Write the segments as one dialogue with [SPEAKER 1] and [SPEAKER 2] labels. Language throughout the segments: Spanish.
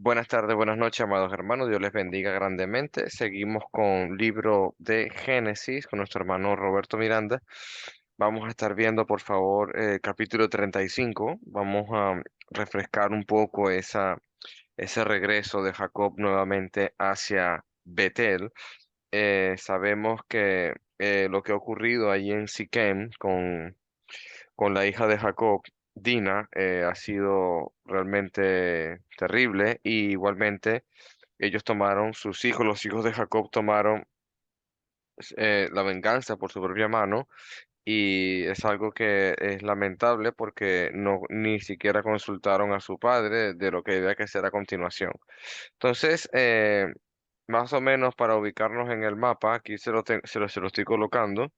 [SPEAKER 1] Buenas tardes, buenas noches, amados hermanos. Dios les bendiga grandemente. Seguimos con libro de Génesis con nuestro hermano Roberto Miranda. Vamos a estar viendo, por favor, capítulo 35. Vamos a refrescar un poco ese regreso de Jacob nuevamente hacia Betel. Sabemos que lo que ha ocurrido allí en Siquem con la hija de Jacob, Dina, ha sido realmente terrible y igualmente ellos tomaron, sus hijos, los hijos de Jacob tomaron la venganza por su propia mano y es algo que es lamentable porque no ni siquiera consultaron a su padre de lo que debía que hacer a continuación. Entonces, más o menos para ubicarnos en el mapa, aquí se lo estoy colocando.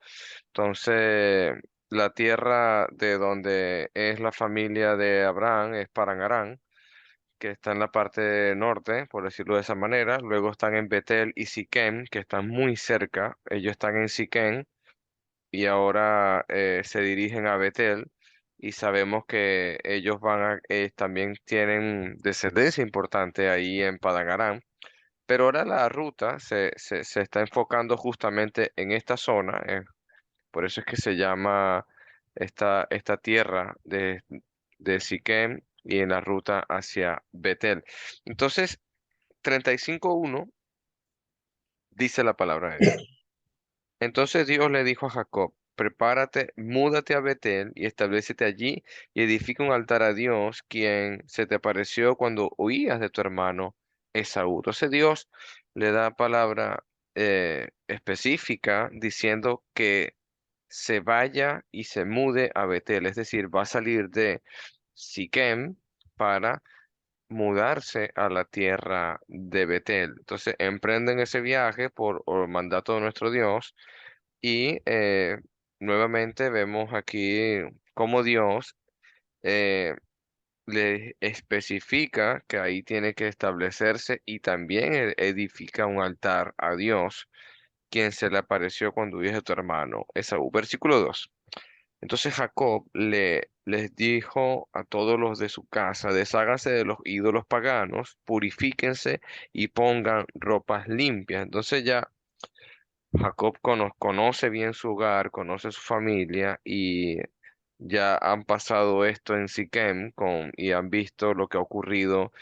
[SPEAKER 1] Entonces, la tierra de donde es la familia de Abraham es Paran que está en la parte norte, por decirlo de esa manera. Luego están en Betel y Siquem, que están muy cerca. Ellos están en Siquem y ahora se dirigen a Betel. Y sabemos que ellos también tienen descendencia importante ahí en Padan Aram. Pero ahora la ruta se está enfocando justamente en esta zona. Por eso es que se llama esta tierra de Siquem y en la ruta hacia Betel. Entonces, 35:1 dice la palabra de Dios. Entonces Dios le dijo a Jacob, prepárate, múdate a Betel y establécete allí y edifica un altar a Dios, quien se te apareció cuando huías de tu hermano Esaú. Entonces Dios le da palabra específica diciendo que se vaya y se mude a Betel, es decir, va a salir de Siquem para mudarse a la tierra de Betel. Entonces emprenden ese viaje por mandato de nuestro Dios y nuevamente vemos aquí cómo Dios eh, le especifica que ahí tiene que establecerse y también edifica un altar a Dios, quien se le apareció cuando hubiese tu hermano Esaú. Versículo 2. Entonces Jacob les dijo a todos los de su casa, desháganse de los ídolos paganos, purifíquense y pongan ropas limpias. Entonces ya Jacob conoce bien su hogar, conoce su familia y ya han pasado esto en Siquem y han visto lo que ha ocurrido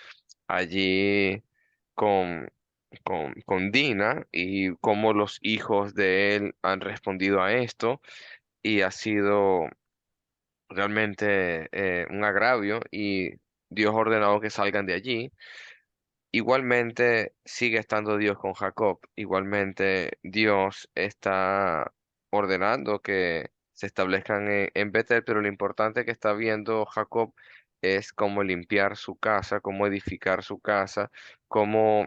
[SPEAKER 1] allí con, con Dina y cómo los hijos de él han respondido a esto y ha sido realmente un agravio y Dios ha ordenado que salgan de allí. Igualmente sigue estando Dios con Jacob. Igualmente Dios está ordenando que se establezcan en Betel, pero lo importante que está viendo Jacob es cómo limpiar su casa, cómo edificar su casa, cómo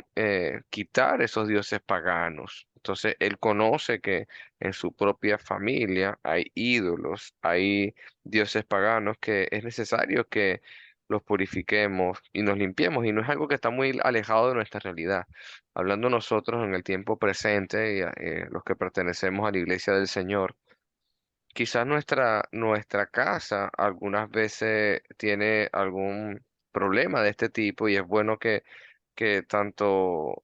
[SPEAKER 1] quitar esos dioses paganos. Entonces él conoce que en su propia familia hay ídolos, hay dioses paganos que es necesario que los purifiquemos y nos limpiemos. Y no es algo que está muy alejado de nuestra realidad. Hablando nosotros en el tiempo presente, y, los que pertenecemos a la iglesia del Señor, quizás nuestra casa algunas veces tiene algún problema de este tipo y es bueno que tanto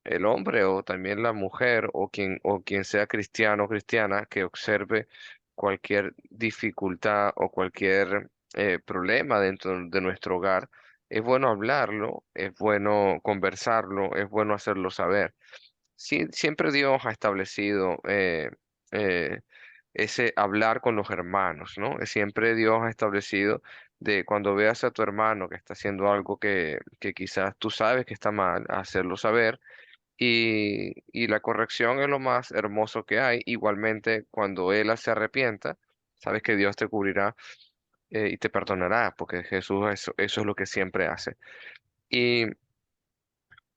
[SPEAKER 1] el hombre o también la mujer o quien sea cristiano o cristiana que observe cualquier dificultad o cualquier problema dentro de nuestro hogar, es bueno hablarlo, es bueno conversarlo, es bueno hacerlo saber. Sí, siempre Dios ha establecido eh, ese hablar con los hermanos, ¿no? Siempre Dios ha establecido de cuando veas a tu hermano que está haciendo algo que quizás tú sabes que está mal, hacerlo saber y la corrección es lo más hermoso que hay. Igualmente, cuando Él se arrepienta, sabes que Dios te cubrirá y te perdonará, porque Jesús eso es lo que siempre hace. Y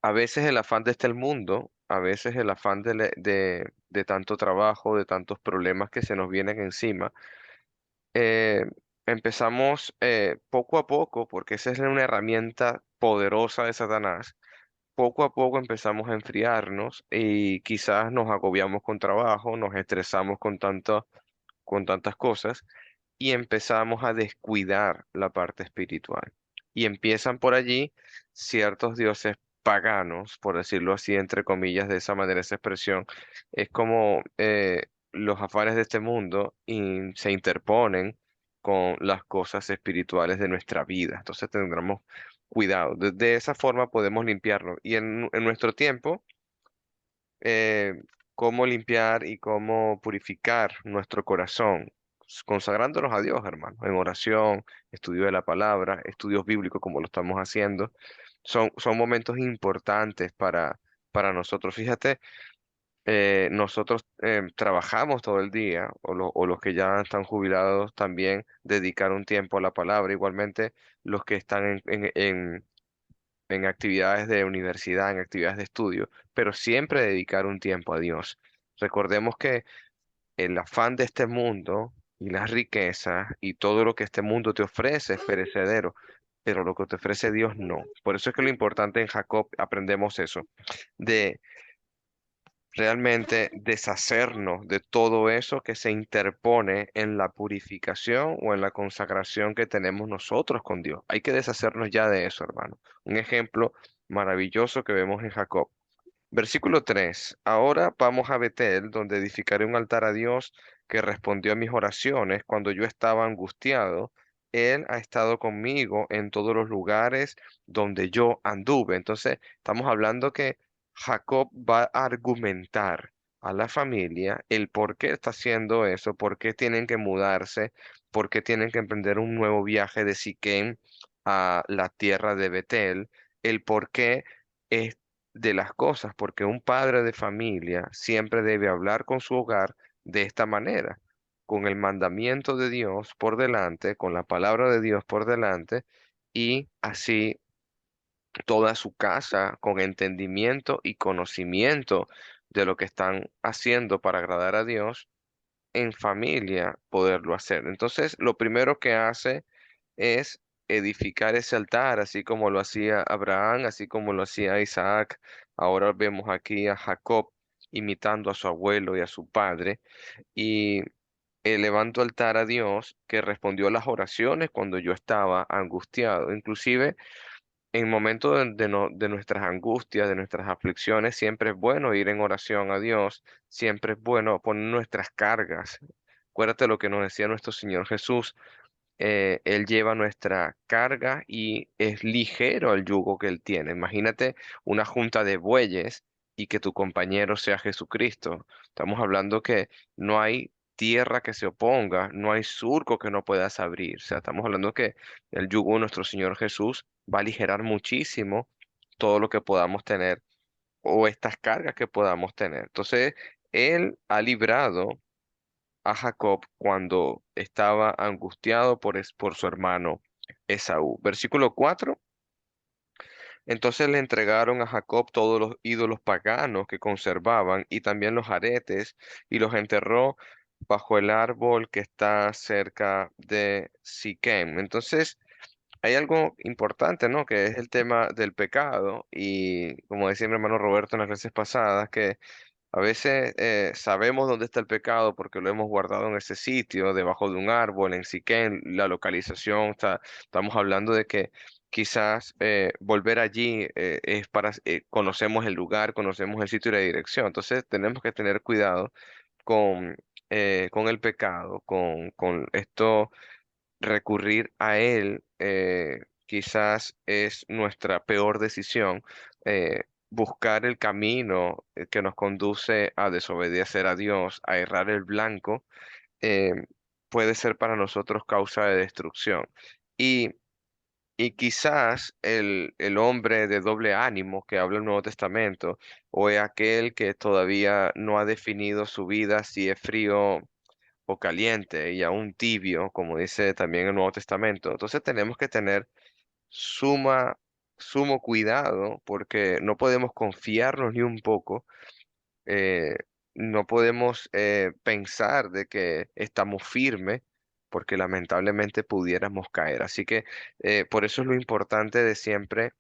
[SPEAKER 1] a veces el afán de este mundo, a veces el afán de tanto trabajo, de tantos problemas que se nos vienen encima, eh, empezamos poco a poco, porque esa es una herramienta poderosa de Satanás. Poco a poco empezamos a enfriarnos y quizás nos agobiamos con trabajo, nos estresamos con tantas cosas y empezamos a descuidar la parte espiritual. Y empiezan por allí ciertos dioses paganos, por decirlo así, entre comillas, de esa manera, esa expresión, es como los afanes de este mundo se interponen con las cosas espirituales de nuestra vida. Entonces tendremos cuidado. De esa forma podemos limpiarlo. Y en nuestro tiempo, eh, cómo limpiar y cómo purificar nuestro corazón, consagrándonos a Dios, hermano, en oración, estudio de la palabra, estudios bíblicos como lo estamos haciendo, son momentos importantes para nosotros. Fíjate, nosotros trabajamos todo el día, o los que ya están jubilados también, dedicar un tiempo a la palabra, igualmente los que están en actividades de universidad, en actividades de estudio, pero siempre dedicar un tiempo a Dios. Recordemos que el afán de este mundo y las riquezas y todo lo que este mundo te ofrece es perecedero, pero lo que te ofrece Dios no. Por eso es que lo importante en Jacob aprendemos eso, de realmente deshacernos de todo eso que se interpone en la purificación o en la consagración que tenemos nosotros con Dios. Hay que deshacernos ya de eso, hermano. Un ejemplo maravilloso que vemos en Jacob. Versículo 3. Ahora vamos a Betel, donde edificaré un altar a Dios que respondió a mis oraciones cuando yo estaba angustiado. Él ha estado conmigo en todos los lugares donde yo anduve. Entonces, estamos hablando que Jacob va a argumentar a la familia el por qué está haciendo eso, por qué tienen que mudarse, por qué tienen que emprender un nuevo viaje de Siquem a la tierra de Betel, el por qué de las cosas, porque un padre de familia siempre debe hablar con su hogar de esta manera, con el mandamiento de Dios por delante, con la palabra de Dios por delante, y así toda su casa con entendimiento y conocimiento de lo que están haciendo para agradar a Dios en familia poderlo hacer. Entonces, lo primero que hace es edificar ese altar, así como lo hacía Abraham, así como lo hacía Isaac. Ahora vemos aquí a Jacob imitando a su abuelo y a su padre y elevando altar a Dios que respondió a las oraciones cuando yo estaba angustiado. Inclusive en momentos de nuestras angustias, de nuestras aflicciones, siempre es bueno ir en oración a Dios, siempre es bueno poner nuestras cargas. Acuérdate lo que nos decía nuestro Señor Jesús, Él lleva nuestra carga y es ligero el yugo que Él tiene. Imagínate una junta de bueyes y que tu compañero sea Jesucristo. Estamos hablando que no hay tierra que se oponga, no hay surco que no puedas abrir. O sea, estamos hablando que el yugo de nuestro Señor Jesús va a aligerar muchísimo todo lo que podamos tener o estas cargas que podamos tener. Entonces, Él ha librado a Jacob cuando estaba angustiado por su hermano Esaú. Versículo 4. Entonces le entregaron a Jacob todos los ídolos paganos que conservaban y también los aretes y los enterró bajo el árbol que está cerca de Siquem. Entonces, hay algo importante, ¿no? Que es el tema del pecado y como decía mi hermano Roberto en las clases pasadas, que a veces sabemos dónde está el pecado porque lo hemos guardado en ese sitio, debajo de un árbol, en Siquén, la localización, estamos hablando de que quizás volver allí es conocemos el lugar, conocemos el sitio y la dirección. Entonces tenemos que tener cuidado con el pecado, con esto recurrir a él quizás es nuestra peor decisión. Buscar el camino que nos conduce a desobedecer a Dios, a errar el blanco, eh, puede ser para nosotros causa de destrucción. Y, y quizás el hombre de doble ánimo que habla el Nuevo Testamento, o es aquel que todavía no ha definido su vida si es frío o caliente y aún tibio, como dice también el Nuevo Testamento. Entonces tenemos que tener suma, sumo cuidado porque no podemos confiarnos ni un poco, eh, no podemos pensar de que estamos firmes porque lamentablemente pudiéramos caer. Así que por eso es lo importante de siempre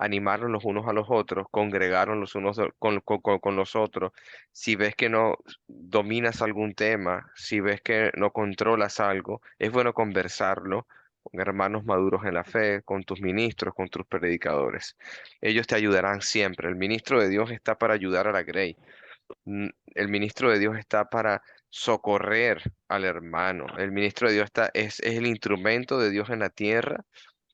[SPEAKER 1] animarnos los unos a los otros, congregarnos los unos con los otros. Si ves que no dominas algún tema, si ves que no controlas algo, es bueno conversarlo, con hermanos maduros en la fe, con tus ministros, con tus predicadores. Ellos te ayudarán siempre. El ministro de Dios está para ayudar a la grey. El ministro de Dios está para socorrer al hermano. El ministro de Dios es el instrumento de Dios en la tierra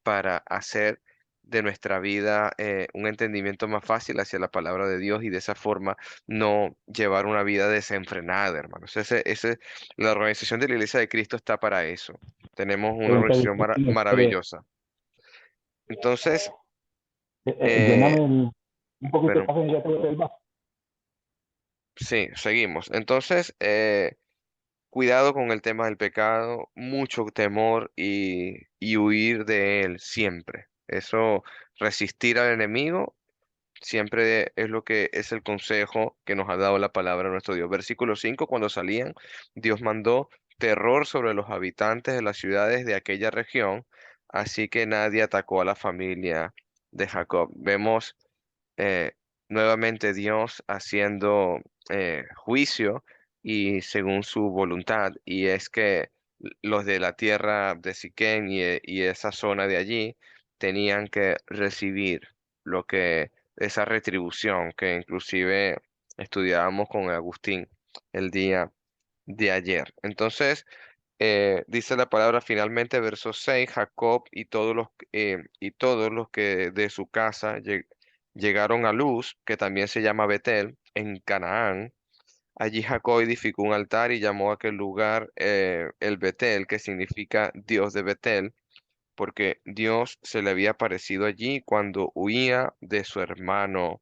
[SPEAKER 1] para hacer de nuestra vida un entendimiento más fácil hacia la palabra de Dios y de esa forma no llevar una vida desenfrenada, hermanos. La organización de la Iglesia de Cristo está para eso. Tenemos una organización
[SPEAKER 2] Pregunta, discúlpeme,
[SPEAKER 1] maravillosa. Entonces, eh,
[SPEAKER 2] lléname un poquito de
[SPEAKER 1] bueno,
[SPEAKER 2] café y ya te doy el vaso.
[SPEAKER 1] sí, seguimos. Entonces, cuidado con el tema del pecado, mucho temor y huir de él siempre. Eso, resistir al enemigo, siempre es lo que es el consejo que nos ha dado la palabra de nuestro Dios. Versículo 5: cuando salían, Dios mandó terror sobre los habitantes de las ciudades de aquella región, así que nadie atacó a la familia de Jacob. Vemos eh, nuevamente Dios haciendo juicio y según su voluntad, y es que los de la tierra de Siquem y esa zona de allí tenían que recibir lo que esa retribución que inclusive estudiábamos con Agustín el día de ayer. Entonces, dice la palabra finalmente, verso 6: Jacob y todos los que de su casa llegaron a Luz, que también se llama Betel, en Canaán. Allí Jacob edificó un altar y llamó a aquel lugar el Betel, que significa Dios de Betel, porque Dios se le había aparecido allí cuando huía de su hermano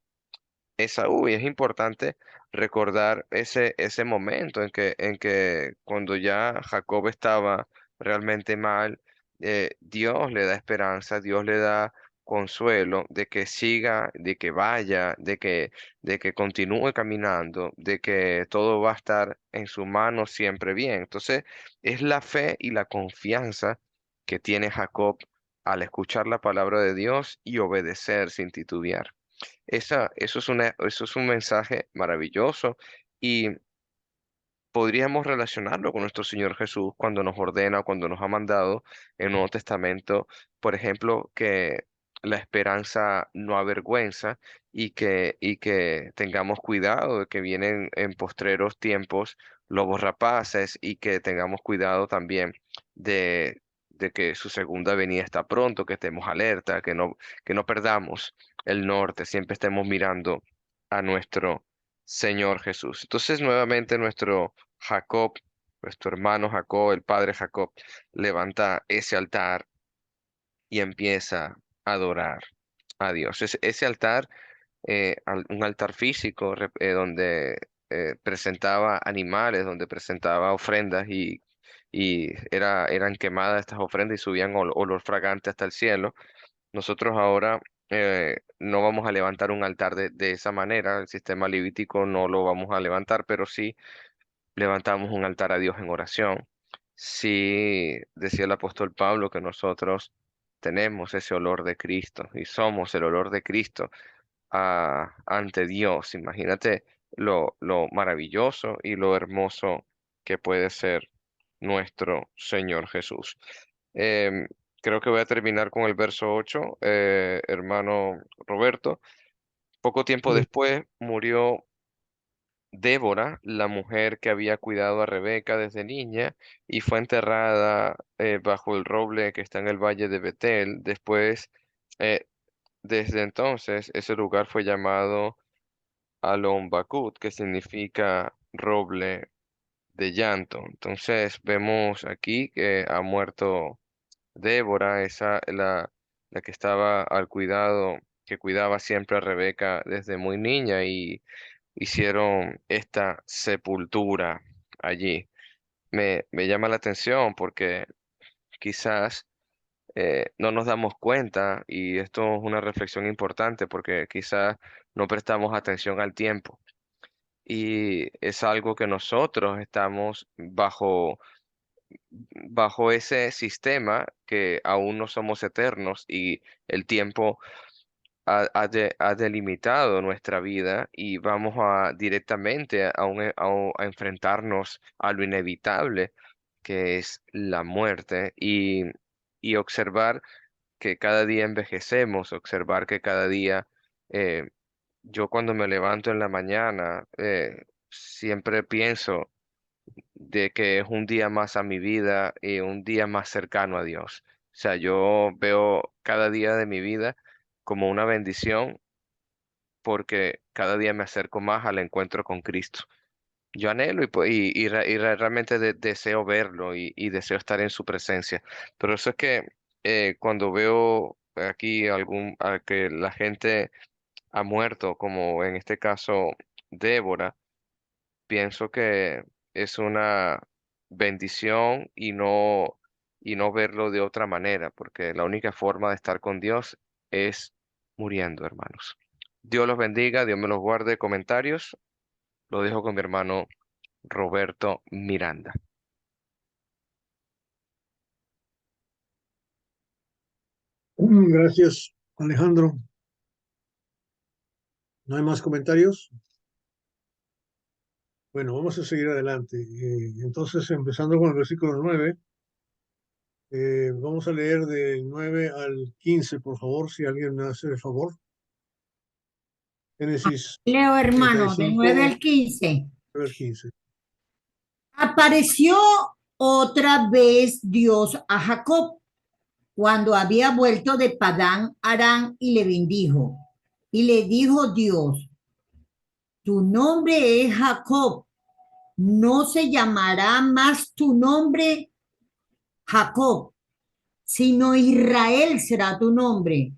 [SPEAKER 1] Esaú. Y es importante recordar ese momento en que cuando ya Jacob estaba realmente mal, Dios le da esperanza, Dios le da consuelo de que siga, de que vaya, de que continúe caminando, de que todo va a estar en su mano siempre bien. Entonces, es la fe y la confianza que tiene Jacob al escuchar la palabra de Dios y obedecer sin titubear. Eso es un mensaje maravilloso y podríamos relacionarlo con nuestro Señor Jesús cuando nos ordena, cuando nos ha mandado en el Nuevo Testamento, por ejemplo, que la esperanza no avergüenza y que tengamos cuidado de que vienen en postreros tiempos lobos rapaces y que tengamos cuidado también de que su segunda venida está pronto, que estemos alerta, que no perdamos el norte, siempre estemos mirando a nuestro Señor Jesús. Entonces, nuevamente Jacob, nuestro hermano Jacob, el padre Jacob, levanta ese altar y empieza a adorar a Dios. Ese altar, un altar físico donde presentaba animales, donde presentaba ofrendas y eran quemadas estas ofrendas y subían olor fragante hasta el cielo. Nosotros ahora no vamos a levantar un altar de esa manera, el sistema levítico no lo vamos a levantar, pero sí levantamos un altar a Dios en oración. Sí, decía el apóstol Pablo que nosotros tenemos ese olor de Cristo y somos el olor de Cristo ante Dios. Imagínate lo maravilloso y lo hermoso que puede ser nuestro Señor Jesús. Em, Creo que voy a terminar con el verso 8, hermano Roberto. Poco tiempo
[SPEAKER 2] Sí.
[SPEAKER 1] después murió Débora, la mujer que había cuidado a Rebeca desde niña, y fue enterrada bajo el roble que está en el valle de Betel. Después, eh, desde entonces, ese lugar fue llamado Alon Bakut, que significa roble de llanto. Entonces, vemos aquí que ha muerto Débora, la que estaba al cuidado, que cuidaba siempre a Rebeca desde muy niña y hicieron esta sepultura allí. Me llama la atención porque quizás no nos damos cuenta y esto es una reflexión importante porque quizás no prestamos atención al tiempo y es algo que nosotros estamos bajo ese sistema que aún no somos eternos y el tiempo ha delimitado nuestra vida y vamos directamente a enfrentarnos a lo inevitable, que es la muerte. Y y observar que cada día envejecemos, observar que cada día, eh, yo cuando me levanto en la mañana, siempre pienso de que es un día más a mi vida y un día más cercano a Dios. O sea, yo veo cada día de mi vida como una bendición porque cada día me acerco más al encuentro con Cristo. Yo anhelo realmente deseo verlo y deseo estar en su presencia. Pero eso es que cuando veo aquí a que la gente ha muerto, como en este caso Débora, pienso que es una bendición y no verlo de otra manera, porque la única forma de estar con Dios es muriendo, hermanos. Dios los bendiga, Dios me los guarde. Comentarios, lo dejo con mi hermano Roberto Miranda.
[SPEAKER 3] Gracias, Alejandro. ¿No hay más comentarios? Bueno, vamos a seguir adelante. Entonces, empezando con el versículo 9, vamos a leer del 9 al 15, por favor, si alguien me hace el favor. Génesis
[SPEAKER 4] Leo, hermano, del 9
[SPEAKER 3] 35,
[SPEAKER 4] al 15.
[SPEAKER 3] 9 al 15.
[SPEAKER 4] Apareció otra vez Dios a Jacob cuando había vuelto de Padán Aram y le bendijo. Y le dijo Dios, tu nombre es Jacob, no se llamará más tu nombre Jacob, sino Israel será tu nombre.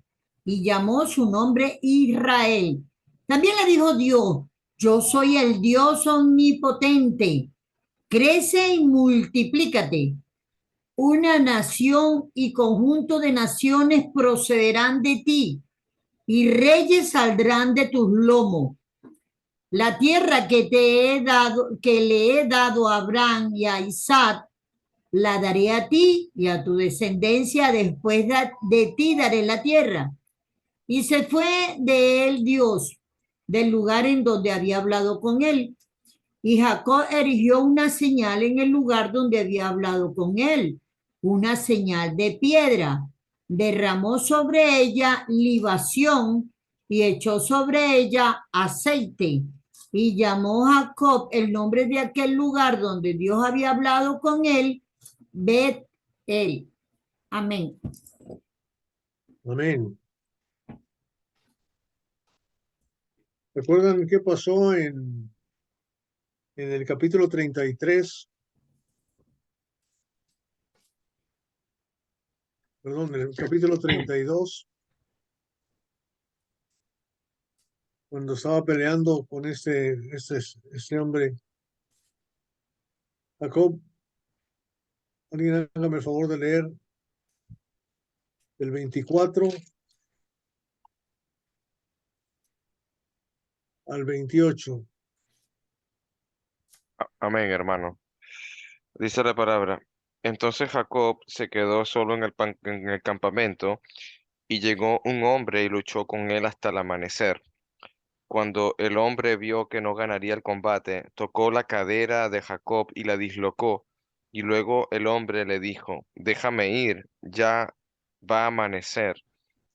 [SPEAKER 4] Y llamó su nombre Israel. También le dijo Dios, yo soy el Dios omnipotente, crece y multiplícate. Una nación y conjunto de naciones procederán de ti, y reyes saldrán de tus lomos. La tierra que te he dado, que le he dado a Abraham y a Isaac, la daré a ti y a tu descendencia después de ti daré la tierra. Y se fue de él Dios del lugar en donde había hablado con él. Y Jacob erigió una señal en el lugar donde había hablado con él, una señal de piedra. Derramó sobre ella libación y echó sobre ella aceite. Y llamó Jacob el nombre de aquel lugar donde Dios había hablado con él, Bet-El. Amén.
[SPEAKER 3] Amén. ¿Recuerdan qué pasó en el capítulo 33? Perdón, en el capítulo 32, cuando estaba peleando con este hombre, Jacob. Alguien hágame el favor de leer del 24 al 28.
[SPEAKER 1] Amén, hermano. Dice la palabra. Entonces Jacob se quedó solo en el campamento y llegó un hombre y luchó con él hasta el amanecer. Cuando el hombre vio que no ganaría el combate, tocó la cadera de Jacob y la dislocó. Y luego el hombre le dijo, déjame ir, ya va a amanecer.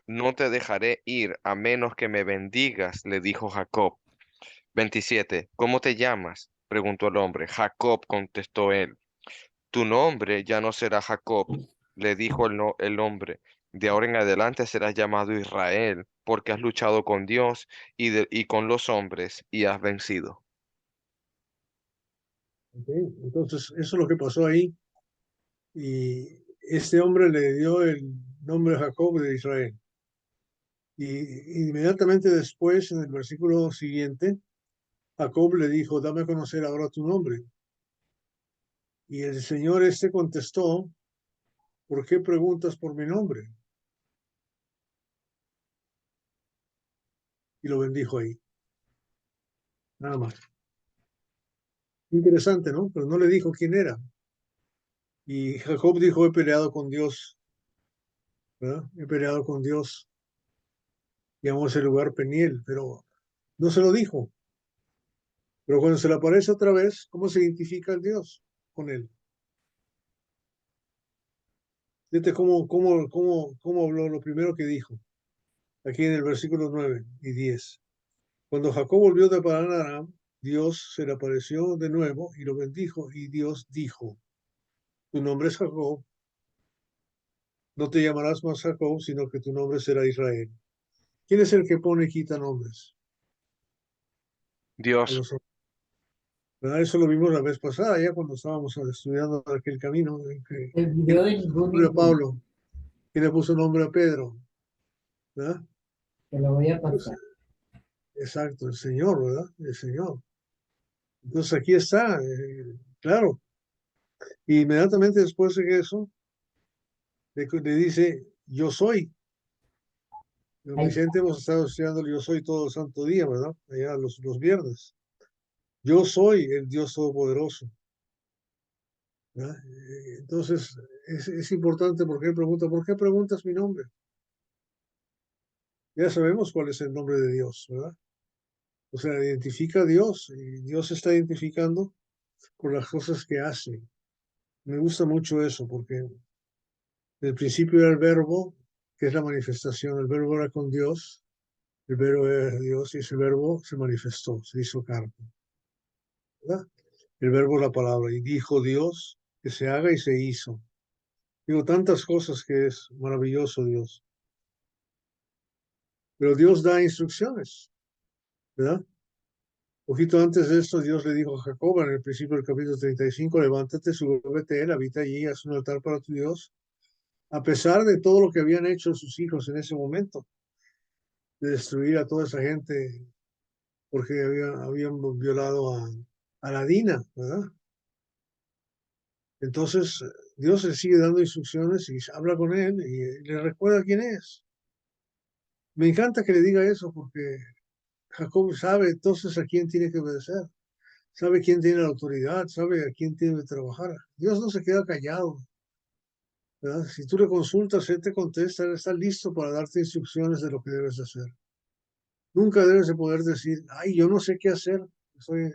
[SPEAKER 1] No te dejaré ir a menos que me bendigas, le dijo Jacob. 27. ¿Cómo te llamas? Preguntó el hombre. Jacob, contestó él. Tu nombre ya no será Jacob, le dijo el hombre. De ahora en adelante serás llamado Israel, porque has luchado con Dios y con los hombres y has vencido.
[SPEAKER 3] ¿Okay? Entonces, eso es lo que pasó ahí. Y este hombre le dio el nombre Jacob de Israel. Y inmediatamente después, en el versículo siguiente, Jacob le dijo, dame a conocer ahora tu nombre. Y el Señor este contestó, ¿por qué preguntas por mi nombre? Y lo bendijo ahí. Nada más. Interesante, ¿no? Pero no le dijo quién era. Y Jacob dijo, he peleado con Dios, ¿verdad? He peleado con Dios. Llamó ese lugar Peniel, pero no se lo dijo. Pero cuando se le aparece otra vez, ¿cómo se identifica el Dios con él? Fíjate cómo habló, lo primero que dijo, aquí en el versículo 9 y 10. Cuando Jacob volvió de Padán Aram, Dios se le apareció de nuevo y lo bendijo, y Dios dijo, tu nombre es Jacob, no te llamarás más Jacob, sino que tu nombre será Israel. ¿Quién es el que pone y quita nombres? A
[SPEAKER 1] Dios,
[SPEAKER 3] los hombres, ¿verdad? Eso lo vimos la vez pasada, ya cuando estábamos estudiando aquel camino.
[SPEAKER 4] El
[SPEAKER 3] ¿Quién
[SPEAKER 4] video
[SPEAKER 3] le
[SPEAKER 4] de
[SPEAKER 3] puso
[SPEAKER 4] ningún
[SPEAKER 3] nombre a
[SPEAKER 4] ninguno.
[SPEAKER 3] Pablo? ¿Quién le puso nombre a Pedro? ¿Verdad?
[SPEAKER 4] Te lo voy a
[SPEAKER 3] Pues,
[SPEAKER 4] pasar.
[SPEAKER 3] exacto, el Señor, ¿verdad? El Señor. Entonces aquí está, claro. Y inmediatamente después de eso, le dice, yo soy. Don
[SPEAKER 4] Ahí está.
[SPEAKER 3] Vicente hemos estado estudiando el yo soy todo el santo día, ¿verdad? Allá los viernes. Yo soy el Dios Todopoderoso, ¿verdad? Entonces, es importante porque él pregunta, ¿por qué preguntas mi nombre? Ya sabemos cuál es el nombre de Dios, ¿verdad? O sea, identifica a Dios y Dios se está identificando por las cosas que hace. Me gusta mucho eso porque en el principio era el verbo, que es la manifestación. El verbo era con Dios, el verbo era Dios y ese verbo se manifestó, se hizo carne, ¿verdad? El verbo es la palabra y dijo Dios que se haga y se hizo. Digo, tantas cosas que es maravilloso Dios. Pero Dios da instrucciones, ¿verdad? Poquito antes de esto, Dios le dijo a Jacob en el principio del capítulo 35, levántate, súbete a él, habita allí, haz un altar para tu Dios, a pesar de todo lo que habían hecho sus hijos en ese momento, de destruir a toda esa gente porque habían violado a la Dina, ¿verdad? Entonces, Dios le sigue dando instrucciones y habla con él y le recuerda quién es. Me encanta que le diga eso porque Jacob sabe entonces a quién tiene que obedecer, sabe quién tiene la autoridad, sabe a quién tiene que trabajar. Dios no se queda callado, ¿verdad? Si tú le consultas, Él te contesta, Él está listo para darte instrucciones de lo que debes hacer. Nunca debes de poder decir, ay, yo no sé qué hacer, soy,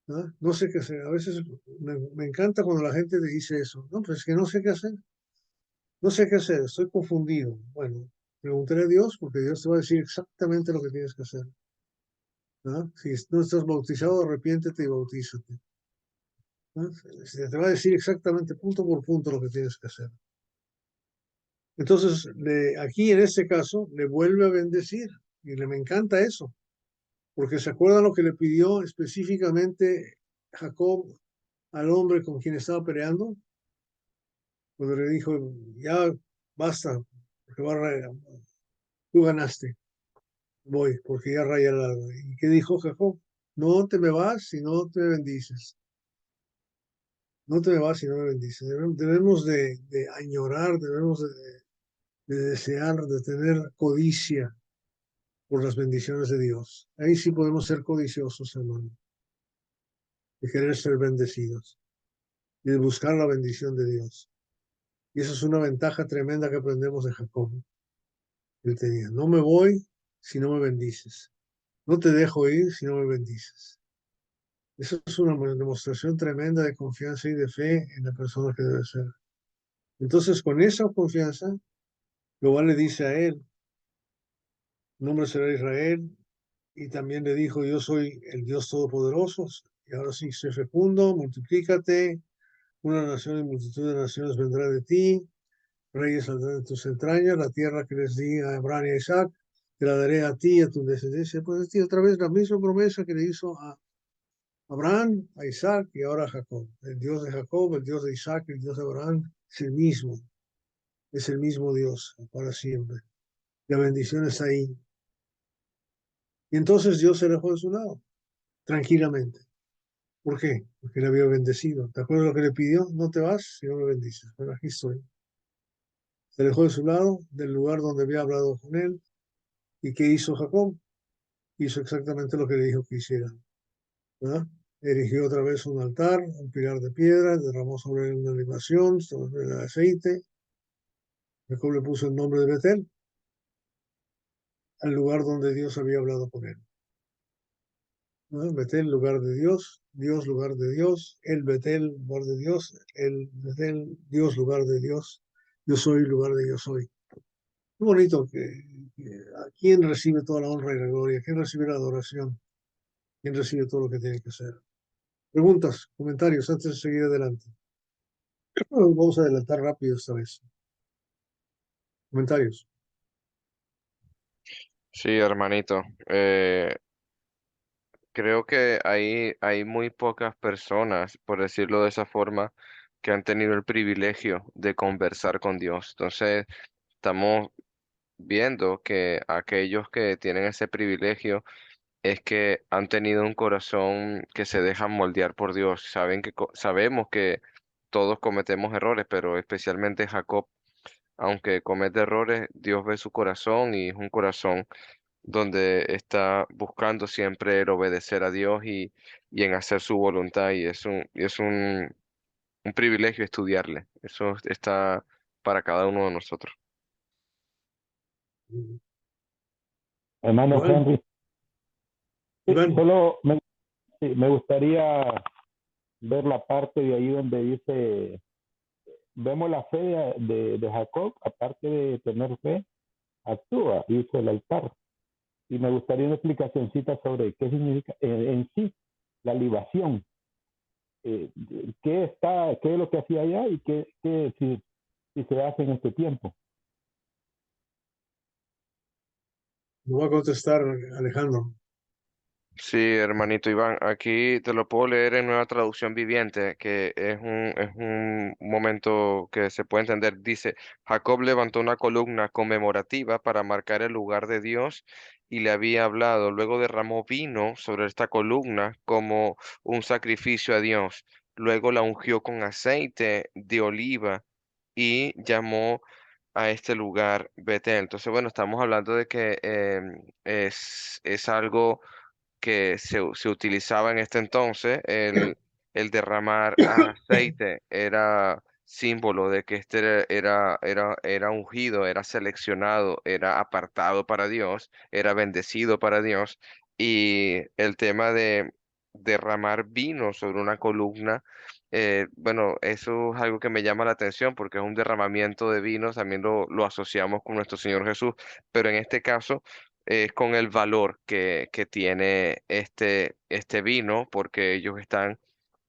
[SPEAKER 3] ¿verdad? No sé qué hacer. A veces me encanta cuando la gente te dice eso, no, pues es que no sé qué hacer, no sé qué hacer, estoy confundido. Bueno, pregúntale a Dios porque Dios te va a decir exactamente lo que tienes que hacer, ¿verdad? Si no estás bautizado, arrepiéntete y bautízate, ¿verdad? Te va a decir exactamente punto por punto lo que tienes que hacer. Entonces, aquí en este caso, le vuelve a bendecir y me encanta eso, porque se acuerdan lo que le pidió específicamente Jacob al hombre con quien estaba peleando, cuando le dijo, ya basta, porque tú ganaste, voy, porque ya raya el alba. ¿Y qué dijo Jacob? No te me vas si no te bendices. No te me vas si no me bendices. Debemos de añorar, debemos de desear, de tener codicia por las bendiciones de Dios. Ahí sí podemos ser codiciosos, hermano, de querer ser bendecidos y de buscar la bendición de Dios. Y eso es una ventaja tremenda que aprendemos de Jacob. Él tenía, no me voy si no me bendices. No te dejo ir si no me bendices. Eso es una demostración tremenda de confianza y de fe en la persona que debe ser. Entonces, con esa confianza, Jehová le dice a él, nombre será Israel, y también le dijo, yo soy el Dios Todopoderoso, y ahora sí, sé fecundo, multiplícate, una nación y multitud de naciones vendrá de ti, reyes saldrán de tus entrañas, la tierra que les di a Abraham y a Isaac, te la daré a ti y a tu descendencia. Pues aquí otra vez la misma promesa que le hizo a Abraham, a Isaac y ahora a Jacob. El Dios de Jacob, el Dios de Isaac, el Dios de Abraham, es el mismo Dios para siempre. La bendición está ahí. Y entonces Dios se dejó de su lado, tranquilamente. ¿Por qué? Porque le había bendecido. ¿Te acuerdas lo que le pidió? No te vas si no me bendices. Bueno, aquí estoy. Se alejó de su lado, del lugar donde había hablado con él. ¿Y qué hizo Jacob? Hizo exactamente lo que le dijo que hiciera, ¿verdad? Erigió otra vez un altar, un pilar de piedra, derramó sobre él una libación, sobre el aceite. Jacob le puso el nombre de Betel, al lugar donde Dios había hablado con él, ¿no? Betel, lugar de Dios, Dios, lugar de Dios, el Betel, lugar de Dios, el Betel, Dios, lugar de Dios. yo soy en lugar de yo soy. Qué bonito que a quién recibe toda la honra y la gloria, quién recibe la adoración, quién recibe todo lo que tiene que hacer. Preguntas, comentarios antes de seguir adelante. Vamos a adelantar rápido esta vez. Comentarios.
[SPEAKER 1] Sí, hermanito. Creo que hay muy pocas personas, por decirlo de esa forma, que han tenido el privilegio de conversar con Dios. Entonces, estamos viendo que aquellos que tienen ese privilegio es que han tenido un corazón que se dejan moldear por Dios. Sabemos que todos cometemos errores, pero especialmente Jacob, aunque comete errores, Dios ve su corazón y es un corazón donde está buscando siempre el obedecer a Dios y en hacer su voluntad. Y un privilegio estudiarle. Eso está para cada uno de nosotros.
[SPEAKER 2] Hermano
[SPEAKER 3] Iván,
[SPEAKER 2] Henry, sí,
[SPEAKER 3] Iván,
[SPEAKER 2] solo me gustaría ver la parte de ahí donde dice, vemos la fe de Jacob, aparte de tener fe, actúa, hizo el altar. Y me gustaría una explicacióncita sobre qué significa en sí la libación. Qué es lo que hacía allá y si se hace en este tiempo.
[SPEAKER 3] lo va a contestar Alejandro.
[SPEAKER 1] Sí, hermanito Iván, aquí te lo puedo leer en Nueva Traducción Viviente, que es un momento que se puede entender. Dice, Jacob levantó una columna conmemorativa para marcar el lugar de Dios y le había hablado. Luego derramó vino sobre esta columna como un sacrificio a Dios. Luego la ungió con aceite de oliva y llamó a este lugar Betel. Entonces, bueno, estamos hablando de que es algo que se utilizaba en este entonces, el derramar aceite era símbolo de que era ungido, era seleccionado, era apartado para Dios, era bendecido para Dios. Y el tema de derramar vino sobre una columna, bueno, eso es algo que me llama la atención porque es un derramamiento de vino, también lo asociamos con nuestro Señor Jesús, pero en este caso con el valor que tiene este vino, porque ellos están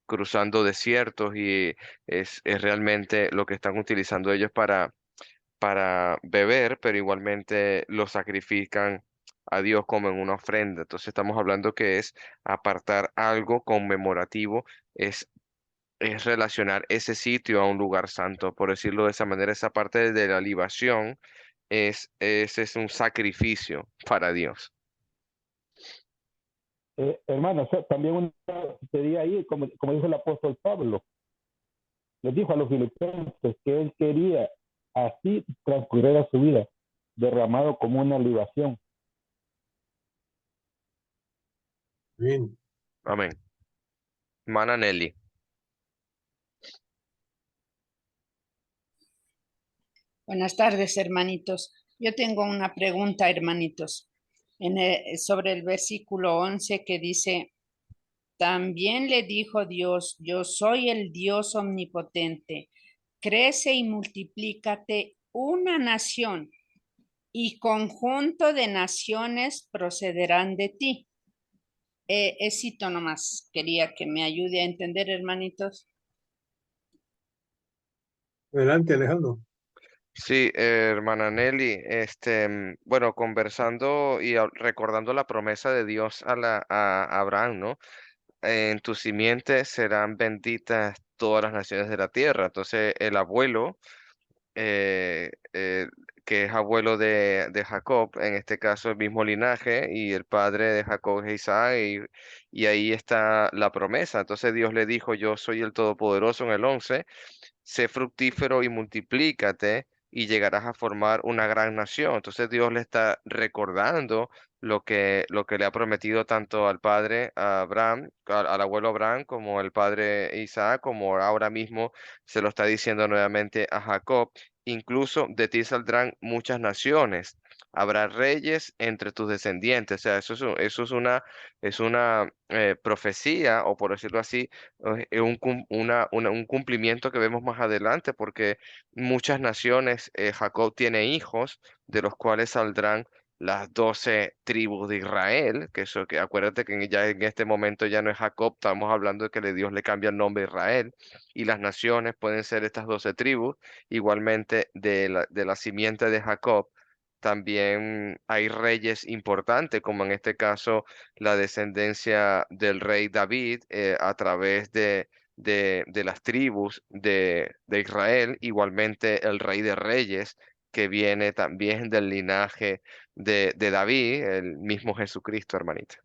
[SPEAKER 1] cruzando desiertos y es realmente lo que están utilizando ellos para beber, pero igualmente lo sacrifican a Dios como en una ofrenda. Entonces estamos hablando que es apartar algo conmemorativo, es relacionar ese sitio a un lugar santo, por decirlo de esa manera, esa parte de la libación es un sacrificio para Dios.
[SPEAKER 2] Hermano, también una sería ahí, como dijo el apóstol Pablo, les dijo a los filipenses que él quería así transcurrir a su vida, derramado como una libación.
[SPEAKER 3] Bien.
[SPEAKER 1] Amén. Mana Nelly.
[SPEAKER 5] Buenas tardes, hermanitos. Yo tengo una pregunta, hermanitos, sobre el versículo 11 que dice, también le dijo Dios, yo soy el Dios omnipotente, crece y multiplícate una nación y conjunto de naciones procederán de ti. Cito nomás, quería que me ayude a entender, hermanitos.
[SPEAKER 3] Adelante, Alejandro.
[SPEAKER 1] Sí, hermana Nelly, bueno, conversando y recordando la promesa de Dios a Abraham, ¿no? En tu simiente serán benditas todas las naciones de la tierra. Entonces, el abuelo eh, eh, que es abuelo de Jacob, en este caso el mismo linaje, y el padre de Jacob es Isaac, y ahí está la promesa. Entonces Dios le dijo, yo soy el Todopoderoso en el 11, sé fructífero y multiplícate y llegarás a formar una gran nación. Entonces Dios le está recordando lo que le ha prometido tanto al padre a Abraham, al abuelo Abraham, como el padre Isaac, como ahora mismo se lo está diciendo nuevamente a Jacob. Incluso de ti saldrán muchas naciones. habrá reyes entre tus descendientes. O sea, eso es una profecía, o por decirlo así, un cumplimiento que vemos más adelante, porque muchas naciones, Jacob tiene hijos, de los cuales saldrán las 12 tribus de Israel, que eso, que acuérdate que ya en este momento ya no es Jacob, estamos hablando de que Dios le cambia el nombre a Israel, y las naciones pueden ser estas 12 tribus, igualmente de la simiente de Jacob. También hay reyes importantes, como en este caso la descendencia del rey David a través de las tribus de Israel, igualmente el rey de reyes que viene también del linaje de David, el mismo Jesucristo, hermanita.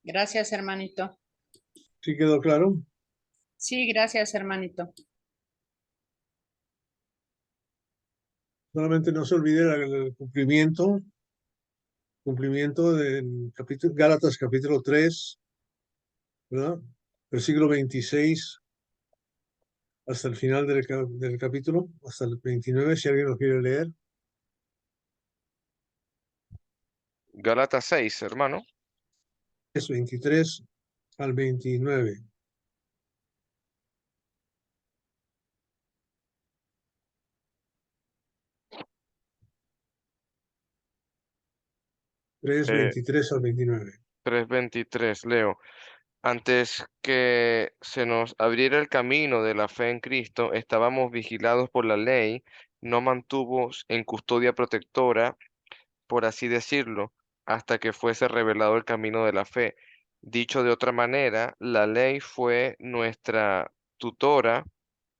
[SPEAKER 5] Gracias, hermanito.
[SPEAKER 3] ¿Sí quedó claro?
[SPEAKER 5] Sí, gracias, hermanito.
[SPEAKER 3] Solamente no se olvide el cumplimiento del capítulo, Gálatas capítulo 3, ¿verdad? Versículo 26 hasta el final del capítulo, hasta el 29, si alguien lo quiere leer.
[SPEAKER 1] Gálatas 6, hermano.
[SPEAKER 3] Es 23 al 29. 3,
[SPEAKER 1] Eh,
[SPEAKER 3] 23 al 29.
[SPEAKER 1] 3:23, leo. Antes que se nos abriera el camino de la fe en Cristo, estábamos vigilados por la ley, no mantuvo en custodia protectora, por así decirlo, hasta que fuese revelado el camino de la fe. Dicho de otra manera, la ley fue nuestra tutora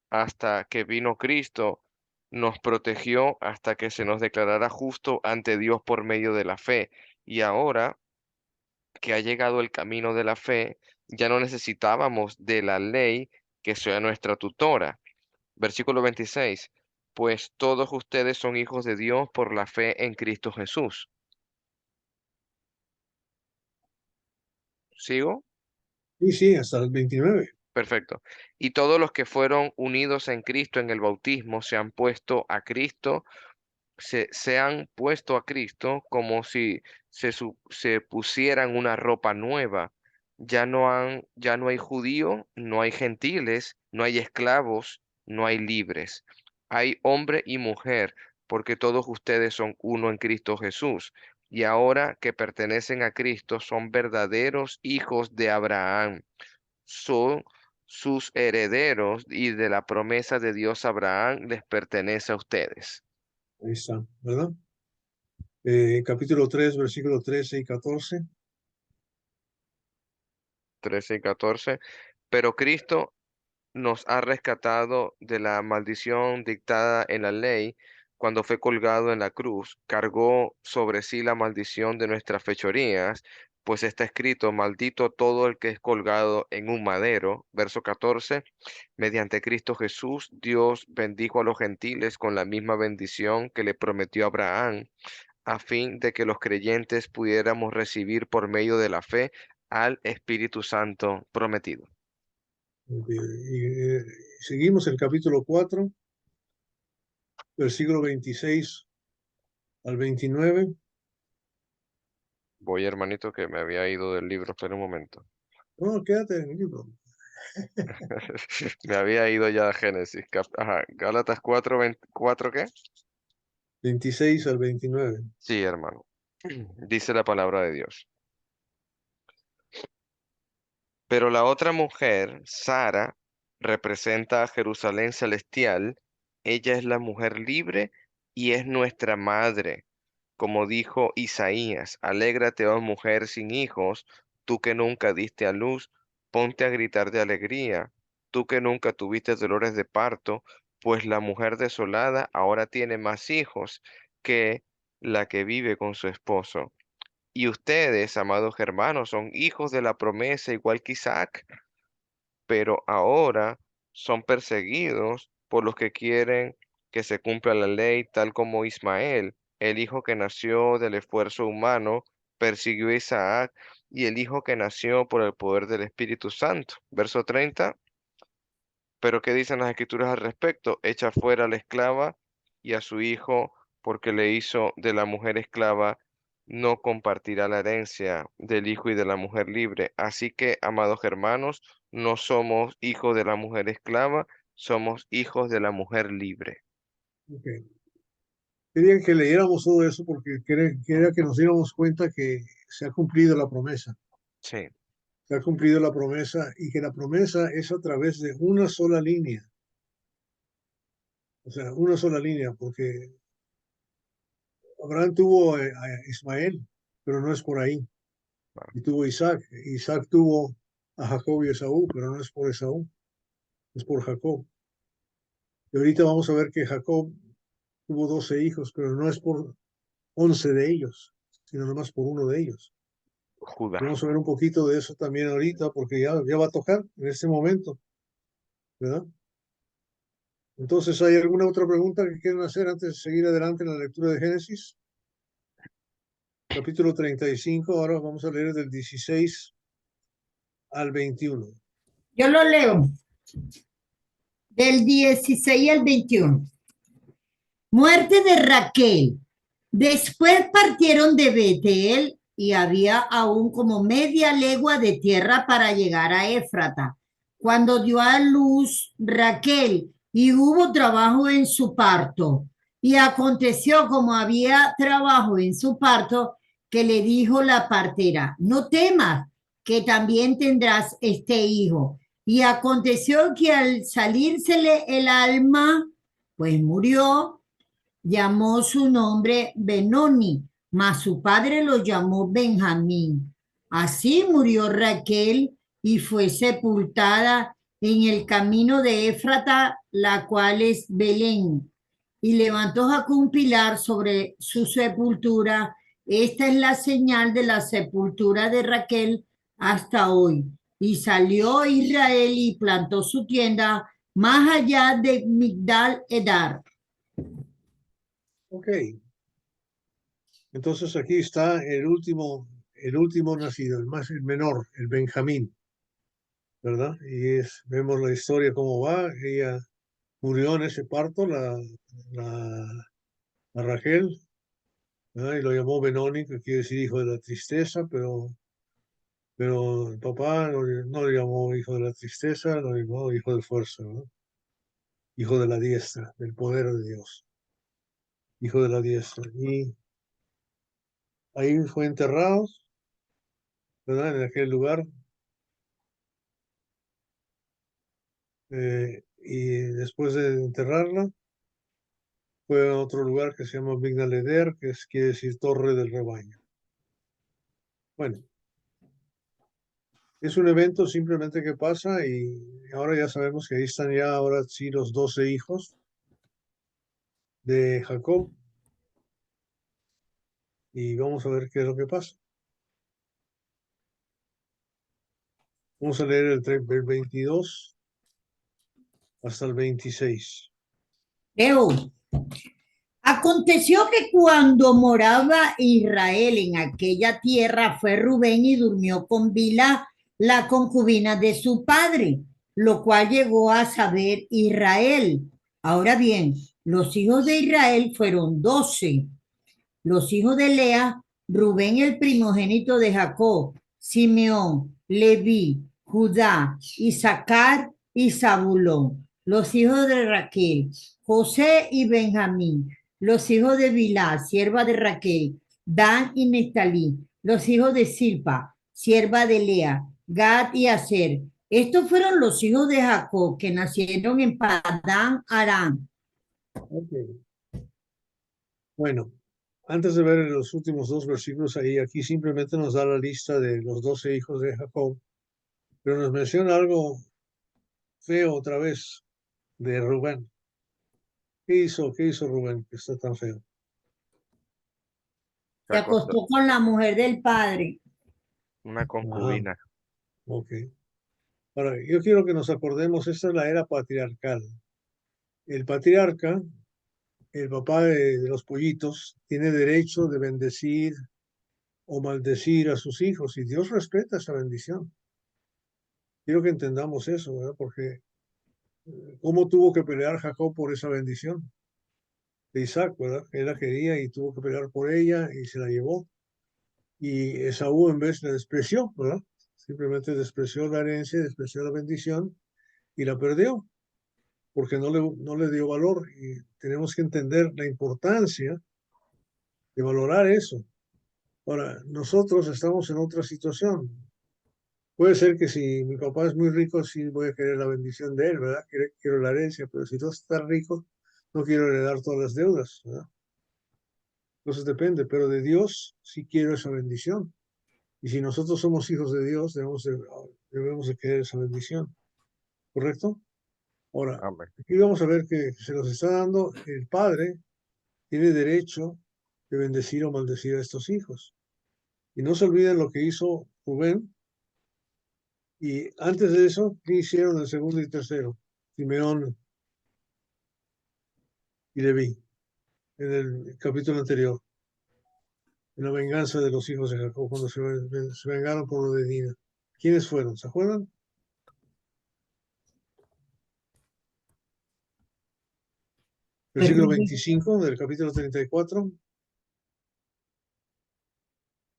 [SPEAKER 1] hasta que vino Cristo, nos protegió hasta que se nos declarara justo ante Dios por medio de la fe. Y ahora que ha llegado el camino de la fe, ya no necesitábamos de la ley que sea nuestra tutora. Versículo 26. Pues todos ustedes son hijos de Dios por la fe en Cristo Jesús. ¿Sigo?
[SPEAKER 3] Y sí, hasta el 29.
[SPEAKER 1] Perfecto. Y todos los que fueron unidos en Cristo en el bautismo se han puesto a Cristo, se han puesto a Cristo como si se pusieran una ropa nueva. Ya no hay judío, no hay gentiles, no hay esclavos, no hay libres. Hay hombre y mujer, porque todos ustedes son uno en Cristo Jesús. Y ahora que pertenecen a Cristo, son verdaderos hijos de Abraham. Son sus herederos y de la promesa de Dios a Abraham les pertenece a ustedes.
[SPEAKER 3] Ahí está, ¿verdad? Capítulo 3, versículo 13 y 14.
[SPEAKER 1] 13 y 14. Pero Cristo nos ha rescatado de la maldición dictada en la ley cuando fue colgado en la cruz. Cargó sobre sí la maldición de nuestras fechorías, pues está escrito, maldito todo el que es colgado en un madero. Verso 14. Mediante Cristo Jesús, Dios bendijo a los gentiles con la misma bendición que le prometió a Abraham, a fin de que los creyentes pudiéramos recibir por medio de la fe al Espíritu Santo prometido.
[SPEAKER 3] Y seguimos el capítulo 4, versículo 26 al 29.
[SPEAKER 1] Voy, hermanito, que me había ido del libro, espera un momento.
[SPEAKER 3] No, quédate en el libro.
[SPEAKER 1] Me había ido ya a Génesis. Ajá, Gálatas 4, ¿qué?
[SPEAKER 3] 26 al 29.
[SPEAKER 1] Sí, hermano. Dice la palabra de Dios. Pero la otra mujer, Sara, representa a Jerusalén celestial. Ella es la mujer libre y es nuestra madre. Como dijo Isaías, alégrate, oh mujer sin hijos, tú que nunca diste a luz, ponte a gritar de alegría, tú que nunca tuviste dolores de parto, pues la mujer desolada ahora tiene más hijos que la que vive con su esposo. Y ustedes, amados hermanos, son hijos de la promesa igual que Isaac, pero ahora son perseguidos por los que quieren que se cumpla la ley, tal como Ismael, el hijo que nació del esfuerzo humano, persiguió a Isaac, y el hijo que nació por el poder del Espíritu Santo. Verso 30. Pero ¿qué dicen las escrituras al respecto? Echa fuera a la esclava y a su hijo, porque le hizo de la mujer esclava, no compartirá la herencia del hijo y de la mujer libre. Así que, amados hermanos, no somos hijos de la mujer esclava, somos hijos de la mujer libre.
[SPEAKER 3] Okay. Quería que leyéramos todo eso porque quería que nos diéramos cuenta que se ha cumplido la promesa.
[SPEAKER 1] Sí,
[SPEAKER 3] Se ha cumplido la promesa y que la promesa es a través de una sola línea. O sea, una sola línea, porque Abraham tuvo a Ismael, pero no es por ahí.
[SPEAKER 1] claro.
[SPEAKER 3] Y tuvo Isaac. Isaac tuvo a Jacob y Esaú, pero no es por Esaú, es por Jacob. Y ahorita vamos a ver que Jacob tuvo 12 hijos, pero no es por 11 de ellos, sino nomás por uno de ellos. Y
[SPEAKER 1] Judá.
[SPEAKER 3] vamos a ver un poquito de eso también ahorita, porque ya va a tocar en este momento, ¿verdad? Entonces, ¿hay alguna otra pregunta que quieran hacer antes de seguir adelante en la lectura de Génesis? Capítulo 35, ahora vamos a leer del 16 al 21.
[SPEAKER 4] Yo lo leo del 16 al 21. Muerte de Raquel. Después partieron de Betel y había aún como media legua de tierra para llegar a Éfrata. Cuando dio a luz Raquel y hubo trabajo en su parto. Y aconteció como había trabajo en su parto, que le dijo la partera, no temas, que también tendrás este hijo. Y aconteció que al salírsele el alma, pues murió, llamó su nombre Benoni, mas su padre lo llamó Benjamín. Así murió Raquel y fue sepultada en el camino de Éfrata, la cual es Belén. Y levantó Jacob un pilar sobre su sepultura. Esta es la señal de la sepultura de Raquel hasta hoy. Y salió Israel y plantó su tienda más allá de Migdal Edar.
[SPEAKER 3] Ok, entonces aquí está el último nacido, el menor, el Benjamín, ¿verdad? Y vemos la historia cómo va. Ella murió en ese parto, la Raquel, ¿verdad? Y lo llamó Benoni, que quiere decir hijo de la tristeza, pero el papá no le llamó hijo de la tristeza, lo llamó hijo de fuerza, ¿no? Hijo de la diestra, del poder de Dios, hijo de la diestra. Y ahí fue enterrado, ¿verdad? En aquel lugar. Y después de enterrarla, fue a otro lugar que se llama Migdal-Eder, quiere decir torre del rebaño. Bueno, es un evento simplemente que pasa y ahora ya sabemos que ahí están ya ahora sí los 12 hijos de Jacob y vamos a ver qué es lo que pasa. Vamos a leer el 22 hasta el 26.
[SPEAKER 4] Leo. Aconteció que cuando moraba Israel en aquella tierra, fue Rubén y durmió con Bilha, la concubina de su padre, lo cual llegó a saber Israel. Ahora bien, los hijos de Israel fueron 12. Los hijos de Lea, Rubén el primogénito de Jacob, Simeón, Leví, Judá, Isaacar y Zabulón. Los hijos de Raquel, José y Benjamín. Los hijos de Bilá, sierva de Raquel, Dan y Neftalí. Los hijos de Silpa, sierva de Lea, Gad y Aser. Estos fueron los hijos de Jacob que nacieron en Padán Aram.
[SPEAKER 3] Okay. Bueno, antes de ver los últimos dos versículos ahí, aquí simplemente nos da la lista de los 12 hijos de Jacob, pero nos menciona algo feo otra vez de Rubén. ¿Qué hizo Rubén que está tan feo?
[SPEAKER 1] Se
[SPEAKER 4] Se
[SPEAKER 1] acostó
[SPEAKER 4] acostó con la mujer del padre.
[SPEAKER 1] una
[SPEAKER 3] Ajá,
[SPEAKER 1] concubina.
[SPEAKER 3] ok. Ahora, yo quiero que nos acordemos, esta es la era patriarcal. El patriarca, el papá de los pollitos, tiene derecho de bendecir o maldecir a sus hijos y Dios respeta esa bendición. Quiero que entendamos eso, ¿verdad? Porque cómo tuvo que pelear Jacob por esa bendición de Isaac, ¿verdad? Él la quería y tuvo que pelear por ella y se la llevó. Y Esaú en vez le despreció, ¿verdad? Simplemente despreció la herencia, despreció la bendición y la perdió porque no le dio valor. Y tenemos que entender la importancia de valorar eso. Ahora, nosotros estamos en otra situación. Puede ser que si mi papá es muy rico, sí voy a querer la bendición de él, ¿verdad? Quiero la herencia, pero si no está rico, no quiero heredar todas las deudas, ¿verdad? Entonces depende, pero de Dios sí quiero esa bendición. Y si nosotros somos hijos de Dios, debemos de querer esa bendición, ¿correcto? Ahora,
[SPEAKER 1] Amén.
[SPEAKER 3] aquí vamos a ver que se nos está dando el Padre, tiene derecho de bendecir o maldecir a estos hijos. Y no se olviden lo que hizo Rubén. Y antes de eso, ¿qué hicieron el segundo y tercero? Simeón y Leví, en el capítulo anterior, en la venganza de los hijos de Jacob, cuando se vengaron por lo de Dina. ¿Quiénes fueron? ¿Se acuerdan? Versículo
[SPEAKER 4] Perdón.
[SPEAKER 3] 25 del capítulo 34.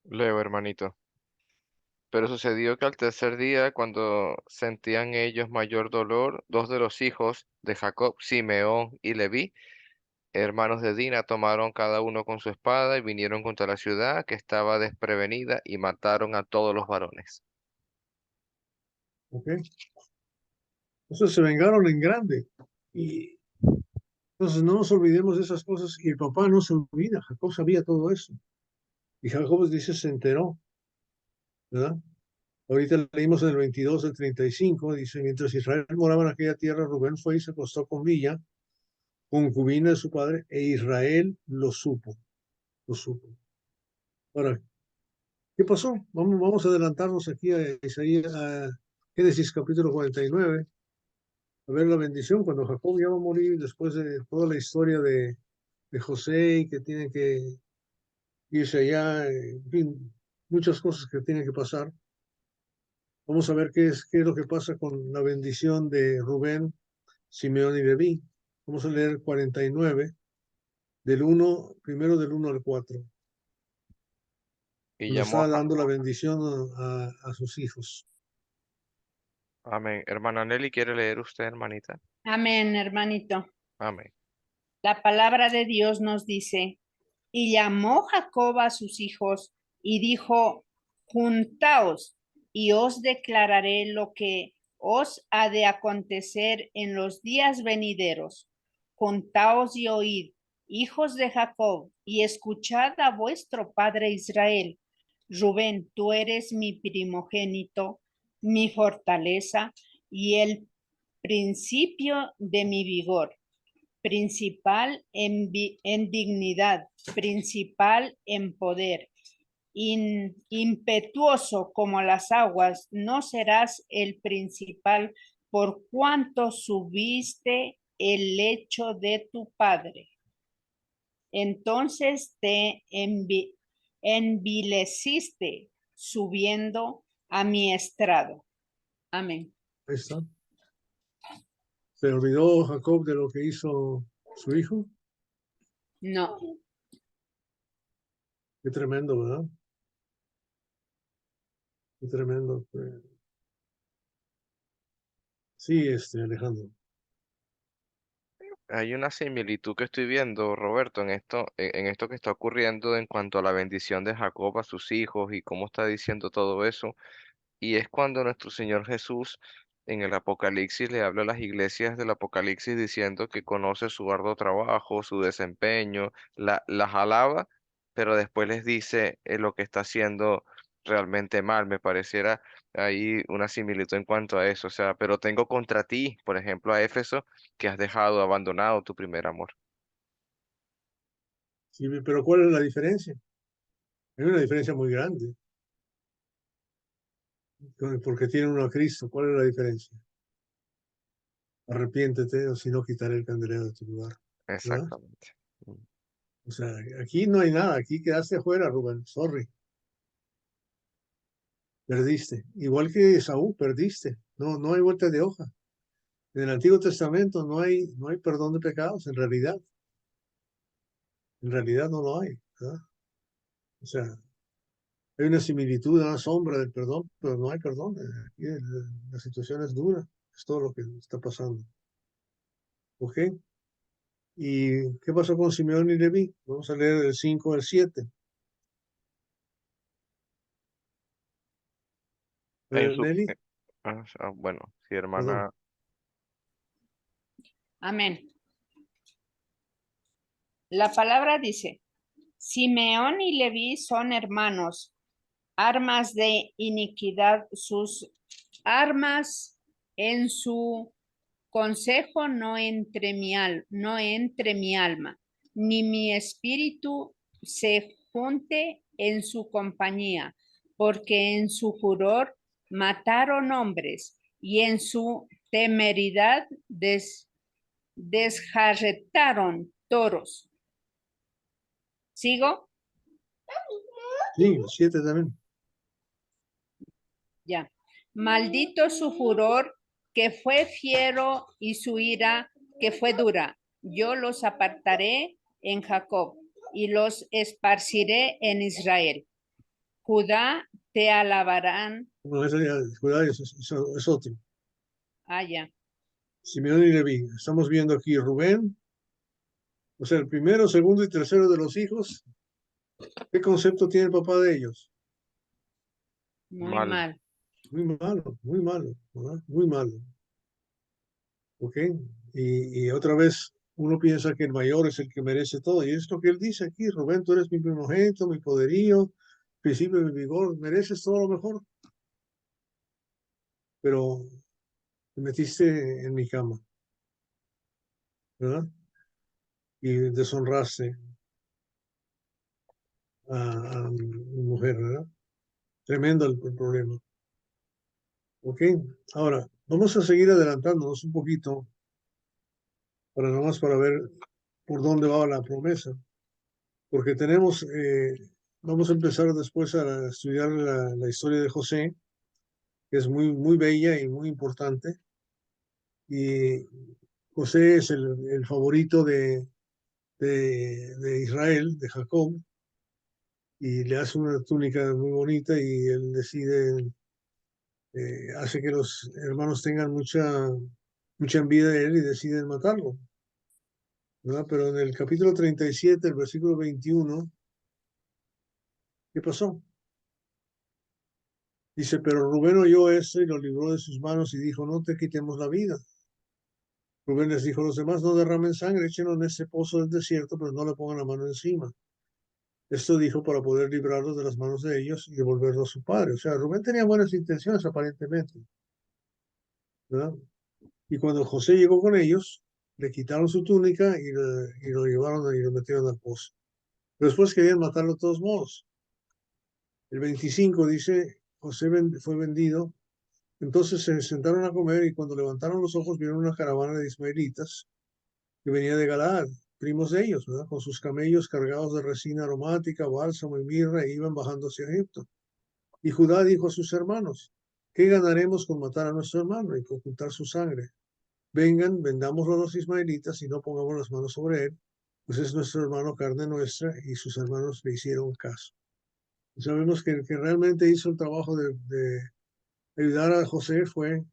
[SPEAKER 1] Leo, hermanito. Pero sucedió que al tercer día, cuando sentían ellos mayor dolor, dos de los hijos de Jacob, Simeón y Leví, hermanos de Dina, tomaron cada uno con su espada y vinieron contra la ciudad que estaba desprevenida y mataron a todos los varones.
[SPEAKER 3] ¿Ok? Entonces se vengaron en grande. Y entonces no nos olvidemos de esas cosas. Y el papá no se olvida. Jacob sabía todo eso. Y Jacob dice, se enteró, ¿verdad? Ahorita leímos en el 22 del 35, dice, mientras Israel moraba en aquella tierra, Rubén fue y se acostó con Villa, concubina de su padre, e Israel lo supo, lo supo. Ahora, ¿qué pasó? Vamos a adelantarnos aquí a Isaías, a Génesis capítulo 49, a ver la bendición cuando Jacob ya va a morir después de toda la historia de José y que tiene que irse allá, en fin, muchas cosas que tienen que pasar. Vamos a ver qué es lo que pasa con la bendición de Rubén, Simeón y Leví. Vamos a leer 49, primero del 1 al 4,
[SPEAKER 1] Y
[SPEAKER 3] donde
[SPEAKER 1] llamó
[SPEAKER 3] está
[SPEAKER 1] a
[SPEAKER 3] dando la
[SPEAKER 1] Jacob.
[SPEAKER 3] bendición a sus hijos.
[SPEAKER 1] Amén. Hermana Nelly, ¿quiere leer usted, hermanita?
[SPEAKER 5] Amén, hermanito.
[SPEAKER 1] Amén.
[SPEAKER 5] La palabra de Dios nos dice, y llamó Jacob a sus hijos y dijo, juntaos y os declararé lo que os ha de acontecer en los días venideros. Juntaos y oíd, hijos de Jacob, y escuchad a vuestro padre Israel. Rubén, tú eres mi primogénito, mi fortaleza y el principio de mi vigor, principal en dignidad, principal en poder, impetuoso como las aguas, no serás el principal por cuanto subiste el lecho de tu padre. Entonces te envileciste subiendo a mi estrado. Amén.
[SPEAKER 3] Ahí está. ¿Se olvidó Jacob de lo que hizo su hijo?
[SPEAKER 5] No,
[SPEAKER 3] Qué tremendo, ¿verdad? Qué tremendo. Sí, Alejandro.
[SPEAKER 1] Hay una similitud que estoy viendo, Roberto, en esto que está ocurriendo en cuanto a la bendición de Jacob a sus hijos y cómo está diciendo todo eso. Y es cuando nuestro Señor Jesús en el Apocalipsis le habla a las iglesias del Apocalipsis diciendo que conoce su arduo trabajo, su desempeño, las alaba, pero después les dice lo que está haciendo realmente mal. Me pareciera ahí una similitud en cuanto a eso. O sea, pero tengo contra ti, por ejemplo, a Éfeso, que has dejado abandonado tu primer amor.
[SPEAKER 3] Sí, pero ¿cuál es la diferencia? Hay una diferencia muy grande, porque tienen uno a Cristo. ¿Cuál es la diferencia? Arrepiéntete o si no quitaré el candelero de tu lugar, ¿verdad?
[SPEAKER 1] Exactamente. Mm.
[SPEAKER 3] O sea, aquí no hay nada, aquí quedaste afuera, Rubén, sorry, perdiste. Igual que Saúl, perdiste, no hay vuelta de hoja. En el Antiguo Testamento no hay perdón de pecados, en realidad. En realidad no lo hay, ¿verdad? O sea, hay una similitud, una sombra del perdón, pero no hay perdón. Aquí la situación es dura, es todo lo que está pasando. ¿Ok? ¿Y qué pasó con Simeón y Leví? Vamos a leer del 5 al 7.
[SPEAKER 1] En su,
[SPEAKER 3] Nelly,
[SPEAKER 1] bueno, sí,
[SPEAKER 3] perdón.
[SPEAKER 1] hermana.
[SPEAKER 5] Amén. La palabra dice, Simeón y Leví son hermanos, armas de iniquidad, sus armas en su consejo no entre mi alma, ni mi espíritu se junte en su compañía, porque en su furor mataron hombres y en su temeridad desjarretaron toros. ¿Sigo?
[SPEAKER 3] Sí, 7 también.
[SPEAKER 5] Ya. Maldito su furor, que fue fiero, y su ira, que fue dura. Yo los apartaré en Jacob y los esparciré en Israel. Judá te alabarán.
[SPEAKER 3] Bueno, eso ya, Judá es otro.
[SPEAKER 5] Ah, ya.
[SPEAKER 3] Simeón y Leví. Estamos viendo aquí Rubén, o sea, el primero, segundo y tercero de los hijos. ¿Qué concepto tiene el papá de ellos?
[SPEAKER 5] Muy
[SPEAKER 1] Mal.
[SPEAKER 5] mal.
[SPEAKER 3] Muy malo, ¿verdad? Muy malo. ¿Ok? Y otra vez uno piensa que el mayor es el que merece todo. Y es lo que él dice aquí, Rubén, tú eres mi primogénito, mi poderío, principio de mi vigor, mereces todo lo mejor. Pero te metiste en mi cama, ¿verdad? Y deshonraste a mi mujer, ¿verdad? Tremendo el problema. ¿Ok? Ahora, vamos a seguir adelantándonos un poquito para ver por dónde va la promesa. Porque vamos a empezar después a estudiar la historia de José, que es muy bella y muy importante. Y José es el favorito de Israel, de Jacob, y le hace una túnica muy bonita y él decide, hace que los hermanos tengan mucha envidia de él y deciden matarlo, ¿verdad? Pero en el capítulo 37, el versículo 21, ¿qué pasó? Dice, pero Rubén oyó esto y lo libró de sus manos y dijo, no te quitemos la vida. Rubén les dijo a los demás, no derramen sangre, échenlo en este pozo del desierto, pero no le pongan la mano encima. Esto dijo para poder librarlos de las manos de ellos y devolverlos a su padre. O sea, Rubén tenía buenas intenciones aparentemente, ¿verdad? Y cuando José llegó con ellos, le quitaron su túnica y lo llevaron y lo metieron al pozo. Pero después querían matarlo de todos modos. El 25 dice, José fue vendido. Entonces se sentaron a comer y cuando levantaron los ojos vieron una caravana de ismaelitas que venía de Galaad, primos de ellos, ¿verdad? Con sus camellos cargados de resina aromática, bálsamo y mirra, e iban bajando hacia Egipto. Y Judá dijo a sus hermanos, ¿qué ganaremos con matar a nuestro hermano y con ocultar su sangre? Vengan, vendámoslo a los ismaelitas y no pongamos las manos sobre él, pues es nuestro hermano, carne nuestra, y sus hermanos le hicieron caso. Y sabemos que el que realmente hizo el trabajo de ayudar a José fue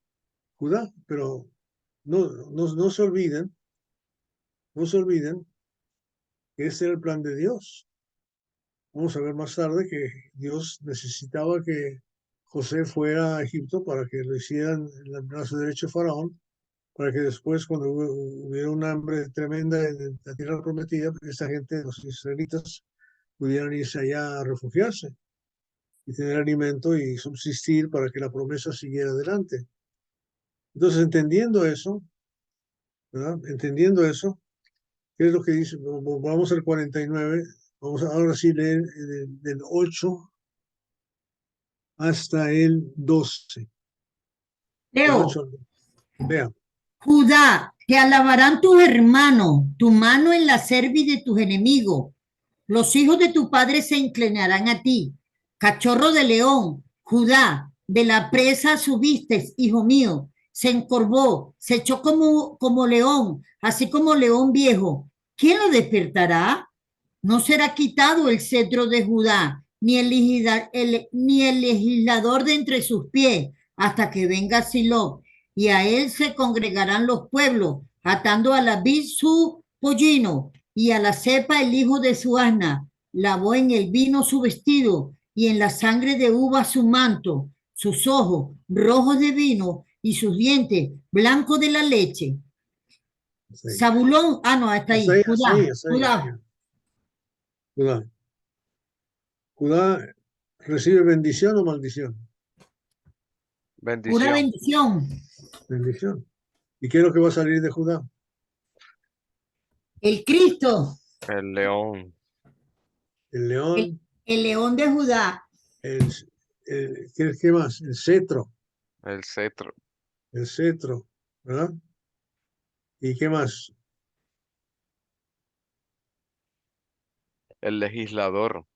[SPEAKER 3] Judá, pero no se olviden, no se olviden que este era el plan de Dios. Vamos a ver más tarde que Dios necesitaba que José fuera a Egipto para que lo hicieran en el brazo derecho de Faraón, para que después, cuando hubiera un hambre tremenda en la tierra prometida, esta gente, los israelitas, pudieran irse allá a refugiarse y tener alimento y subsistir para que la promesa siguiera adelante. Entonces, entendiendo eso, ¿verdad? Entendiendo eso, ¿qué es lo que dice? Vamos al 49, vamos a ahora sí leer del 8 hasta el 12. Del
[SPEAKER 4] Leo,
[SPEAKER 3] 8 al 12. Vean.
[SPEAKER 4] Judá, te alabarán tus hermanos, tu mano en la cerviz de tus enemigos. Los hijos de tu padre se inclinarán a ti. Cachorro de león, Judá, de la presa subiste, hijo mío. se encorvó, se echó como león, así como león viejo. ¿Quién lo despertará? No será quitado el cetro de Judá, ni el legislador de entre sus pies, hasta que venga Silo, y a él se congregarán los pueblos, atando a la vid su pollino, y a la cepa el hijo de su asna. Lavó en el vino su vestido, y en la sangre de uva su manto, sus ojos rojos de vino, y sus dientes blancos de la leche.
[SPEAKER 3] Hasta ahí.
[SPEAKER 4] Zabulón, no, está ahí,
[SPEAKER 3] Hasta ahí, hasta ahí.
[SPEAKER 4] Judá.
[SPEAKER 3] Judá. Judá recibe bendición o maldición.
[SPEAKER 4] Pura
[SPEAKER 1] Bendición.
[SPEAKER 4] bendición.
[SPEAKER 3] Bendición. ¿Y qué es lo que va a salir de Judá?
[SPEAKER 4] El Cristo,
[SPEAKER 1] El león.
[SPEAKER 3] El león,
[SPEAKER 4] el león de Judá.
[SPEAKER 3] ¿qué más? El cetro,
[SPEAKER 1] El cetro.
[SPEAKER 3] ¿verdad? ¿Y qué más?
[SPEAKER 1] El legislador.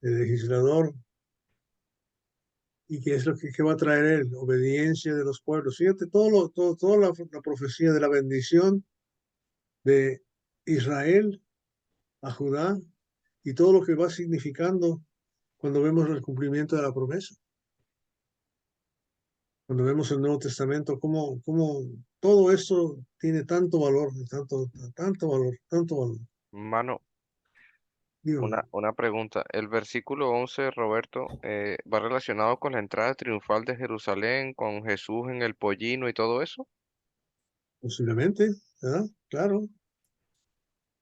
[SPEAKER 3] El legislador. ¿Y qué es lo que va a traer él? Obediencia de los pueblos. Fíjate, toda la profecía de la bendición de Israel a Judá y todo lo que va significando cuando vemos el cumplimiento de la promesa. Cuando vemos el Nuevo Testamento, cómo todo esto tiene tanto valor, tanto valor.
[SPEAKER 1] Mano,
[SPEAKER 3] Digo,
[SPEAKER 1] una pregunta. El versículo 11, Roberto, ¿va relacionado con la entrada triunfal de Jerusalén, con Jesús en el pollino y todo eso?
[SPEAKER 3] posiblemente, ¿verdad? Claro,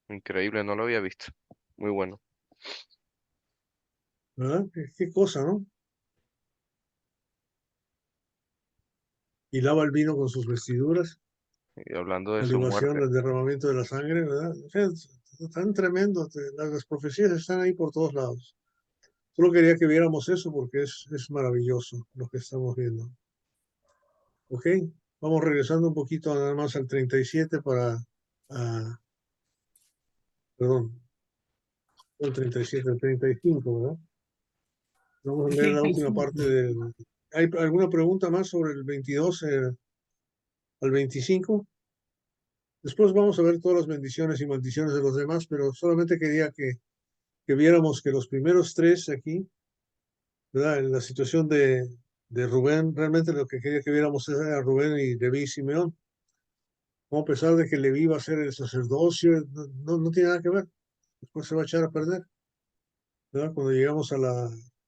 [SPEAKER 1] Increíble, no lo había visto. Muy bueno.
[SPEAKER 3] ¿verdad? ¿Qué cosa, no? Y lava el vino con sus vestiduras,
[SPEAKER 1] Y hablando de
[SPEAKER 3] la
[SPEAKER 1] su
[SPEAKER 3] libación,
[SPEAKER 1] muerte.
[SPEAKER 3] el derramamiento de la sangre, ¿verdad? O sea, tan tremendo, las profecías están ahí por todos lados. Solo quería que viéramos eso porque es maravilloso lo que estamos viendo. ¿Ok? Vamos regresando un poquito nada más al 37 perdón, el 37, el 35, ¿verdad? Vamos a leer la última parte del... ¿Hay alguna pregunta más sobre el 22 al 25? Después vamos a ver todas las bendiciones y maldiciones de los demás, pero solamente quería que viéramos que los primeros tres aquí, ¿verdad? En la situación de Rubén, realmente lo que quería que viéramos era Rubén y Leví y Simeón. Como a pesar de que Leví va a ser el sacerdocio, no tiene nada que ver. Después se va a echar a perder, ¿verdad? Cuando llegamos al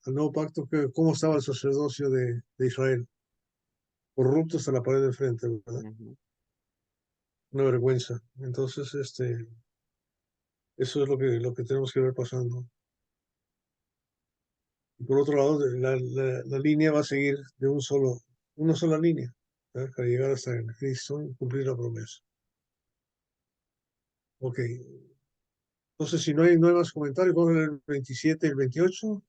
[SPEAKER 3] nuevo pacto, ¿cómo estaba el sacerdocio de Israel? Corrupto hasta la pared de frente, ¿verdad?
[SPEAKER 1] Ujú.
[SPEAKER 3] Una vergüenza. Entonces, eso es lo que tenemos que ver pasando. Y por otro lado, la línea va a seguir de una sola línea, ¿verdad? Para llegar hasta Cristo y cumplir la promesa. Ok. Entonces, si no hay más comentarios, vamos a leer el 27 y el 28.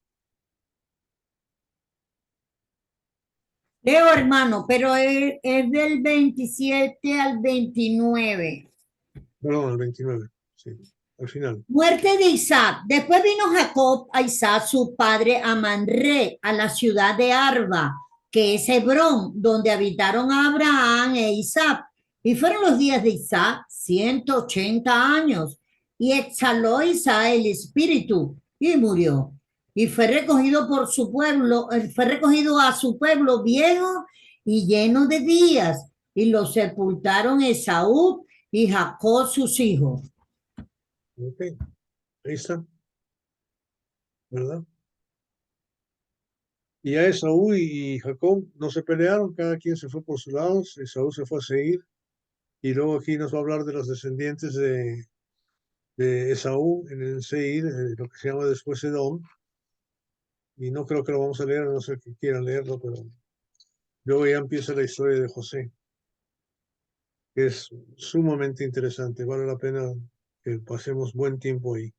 [SPEAKER 4] Leo, hermano, pero es del 27 al 29.
[SPEAKER 3] Perdón, el 29. Sí, al final.
[SPEAKER 4] Muerte de Isaac. Después vino Jacob a Isaac, su padre, a Manré, a la ciudad de Arba, que es Hebrón, donde habitaron Abraham e Isaac. Y fueron los días de Isaac 180 años. Y exhaló Isaac el espíritu y murió. Y fue recogido por su pueblo, fue recogido a su pueblo viejo y lleno de días. Y lo sepultaron Esaú y Jacob sus hijos.
[SPEAKER 3] Ok, ahí está, ¿verdad? Y ya Esaú y Jacob no se pelearon, cada quien se fue por su lado, Esaú se fue a Seir, y luego aquí nos va a hablar de los descendientes de Esaú en el Seir, lo que se llama después Edom, y no creo que lo vamos a leer, a no ser que quieran leerlo, pero luego ya empieza la historia de José, que es sumamente interesante, vale la pena que pasemos buen tiempo ahí.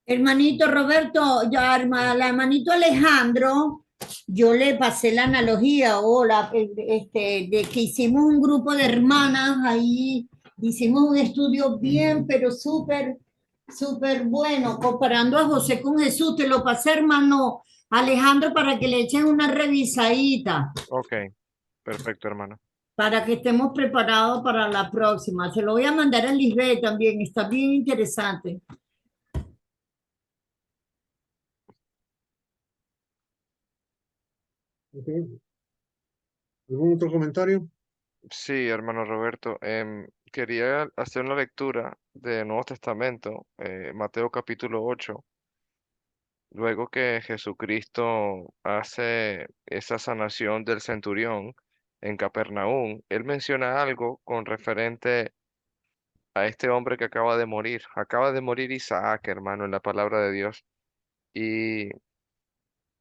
[SPEAKER 4] Hermanito Roberto, ya al hermanito Alejandro, yo le pasé la analogía, de que hicimos un grupo de hermanas ahí, hicimos un estudio bien, pero súper, súper bueno, comparando a José con Jesús. Te lo pasé, hermano Alejandro, para que le echen una revisadita.
[SPEAKER 1] Ok, Perfecto, hermano.
[SPEAKER 4] para que estemos preparados para la próxima. Se lo voy a mandar a Lisbeth también, está bien interesante.
[SPEAKER 3] Ok. ¿Algún otro comentario?
[SPEAKER 1] Sí, hermano Roberto. Quería hacer una lectura del Nuevo Testamento, Mateo capítulo 8. Luego que Jesucristo hace esa sanación del centurión en Capernaum, él menciona algo con referente a este hombre que acaba de morir. Acaba de morir Isaac, hermano, en la palabra de Dios. Y,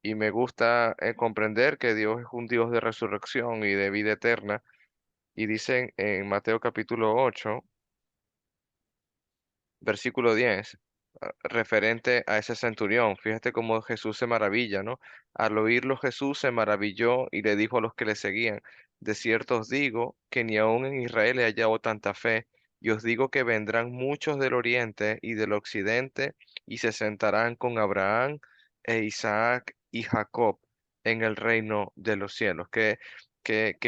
[SPEAKER 1] y me gusta comprender que Dios es un Dios de resurrección y de vida eterna. Y dicen en Mateo capítulo 8, versículo 10, referente a ese centurión. Fíjate cómo Jesús se maravilla, ¿no? Al oírlo Jesús se maravilló y le dijo a los que le seguían, de cierto os digo que ni aun en Israel he hallado tanta fe, y os digo que vendrán muchos del oriente y del occidente y se sentarán con Abraham e Isaac y Jacob en el reino de los cielos. Qué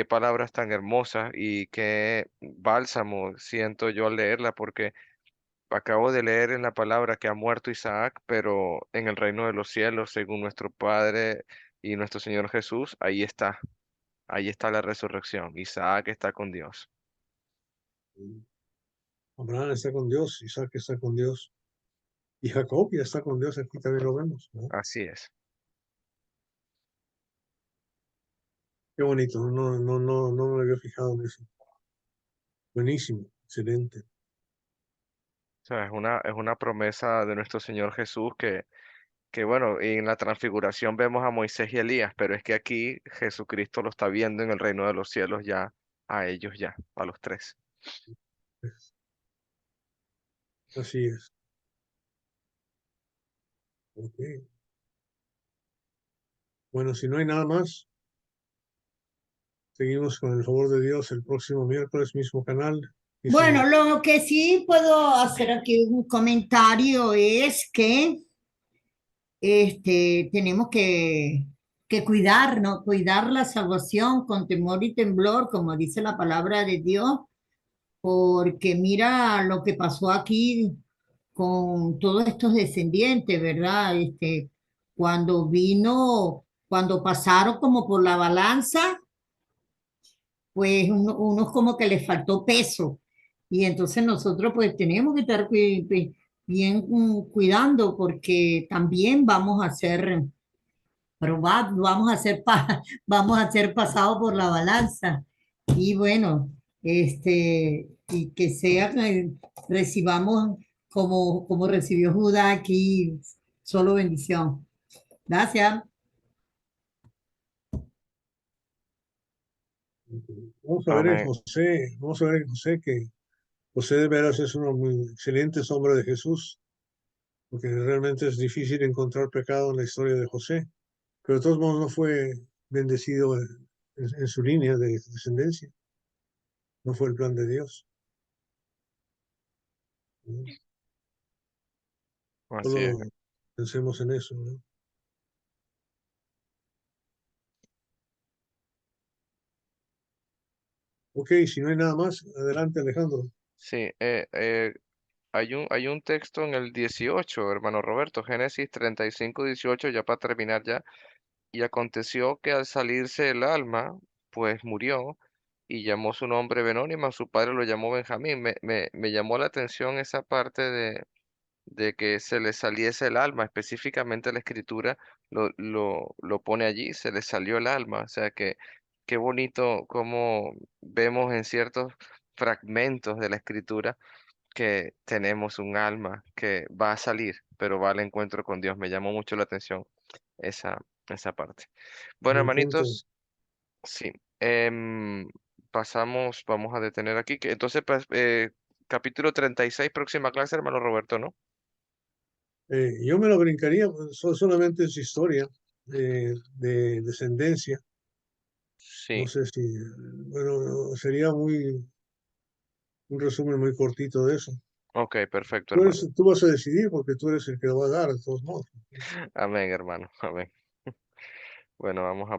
[SPEAKER 1] palabras tan hermosas y qué bálsamo siento yo al leerla, porque acabo de leer en la palabra que ha muerto Isaac, pero en el reino de los cielos, según nuestro Padre y nuestro Señor Jesús, ahí está la resurrección. Isaac está con Dios.
[SPEAKER 3] Abraham está con Dios, Isaac está con Dios y Jacob ya está con Dios. Aquí también lo vemos, ¿no?
[SPEAKER 1] Así es.
[SPEAKER 3] Qué bonito. No me había fijado en eso. Buenísimo, excelente.
[SPEAKER 1] O sea, es una promesa de nuestro Señor Jesús que bueno, en la transfiguración vemos a Moisés y Elías, pero es que aquí Jesucristo lo está viendo en el reino de los cielos ya, a ellos ya, a los tres.
[SPEAKER 3] Así es. Ok. Bueno, si no hay nada más, seguimos con el favor de Dios el próximo miércoles, mismo canal.
[SPEAKER 4] Bueno, lo que sí puedo hacer aquí un comentario es que tenemos que cuidarnos, cuidar la salvación con temor y temblor, como dice la palabra de Dios, porque mira lo que pasó aquí con todos estos descendientes, ¿verdad? Cuando pasaron como por la balanza, pues unos como que les faltó peso. Y entonces nosotros pues tenemos que estar bien cuidando porque también vamos a ser probados, vamos a ser pasados por la balanza. Y bueno, y que sea que recibamos como recibió Judá aquí, solo bendición. Gracias.
[SPEAKER 3] Vamos a ver en
[SPEAKER 1] Amén.
[SPEAKER 3] José, vamos a ver en José que José de veras es una muy excelente sombra de Jesús, porque realmente es difícil encontrar pecado en la historia de José, pero de todos modos no fue bendecido en su línea de descendencia, no fue el plan de Dios. ¿No?
[SPEAKER 1] Así es.
[SPEAKER 3] Solo pensemos en eso, ¿no? Ok, si no hay nada más, adelante Alejandro.
[SPEAKER 1] Sí, hay un texto en el 18, hermano Roberto, Génesis 35, 18, ya para terminar ya. Y aconteció que al salirse el alma, pues murió y llamó su nombre Benónima, su padre lo llamó Benjamín. Me llamó la atención esa parte de que se le saliese el alma, específicamente la escritura lo pone allí, se le salió el alma. O sea que qué bonito como vemos en ciertos fragmentos de la escritura que tenemos un alma que va a salir, pero va al encuentro con Dios. Me llamó mucho la atención esa, esa parte. Bueno,
[SPEAKER 3] Buen punto.
[SPEAKER 1] hermanitos, sí. Pasamos, vamos a detener aquí. Entonces, pues, capítulo 36, próxima clase, hermano Roberto, ¿no?
[SPEAKER 3] Yo me lo brincaría, pues, solamente es historia de descendencia. No
[SPEAKER 1] Sí,
[SPEAKER 3] sé si, bueno, sería un resumen muy cortito de eso.
[SPEAKER 1] ok, perfecto, hermano.
[SPEAKER 3] Tú vas a decidir porque tú eres el que lo va a dar, de todos modos.
[SPEAKER 1] Amén, hermano, amén. Bueno, vamos a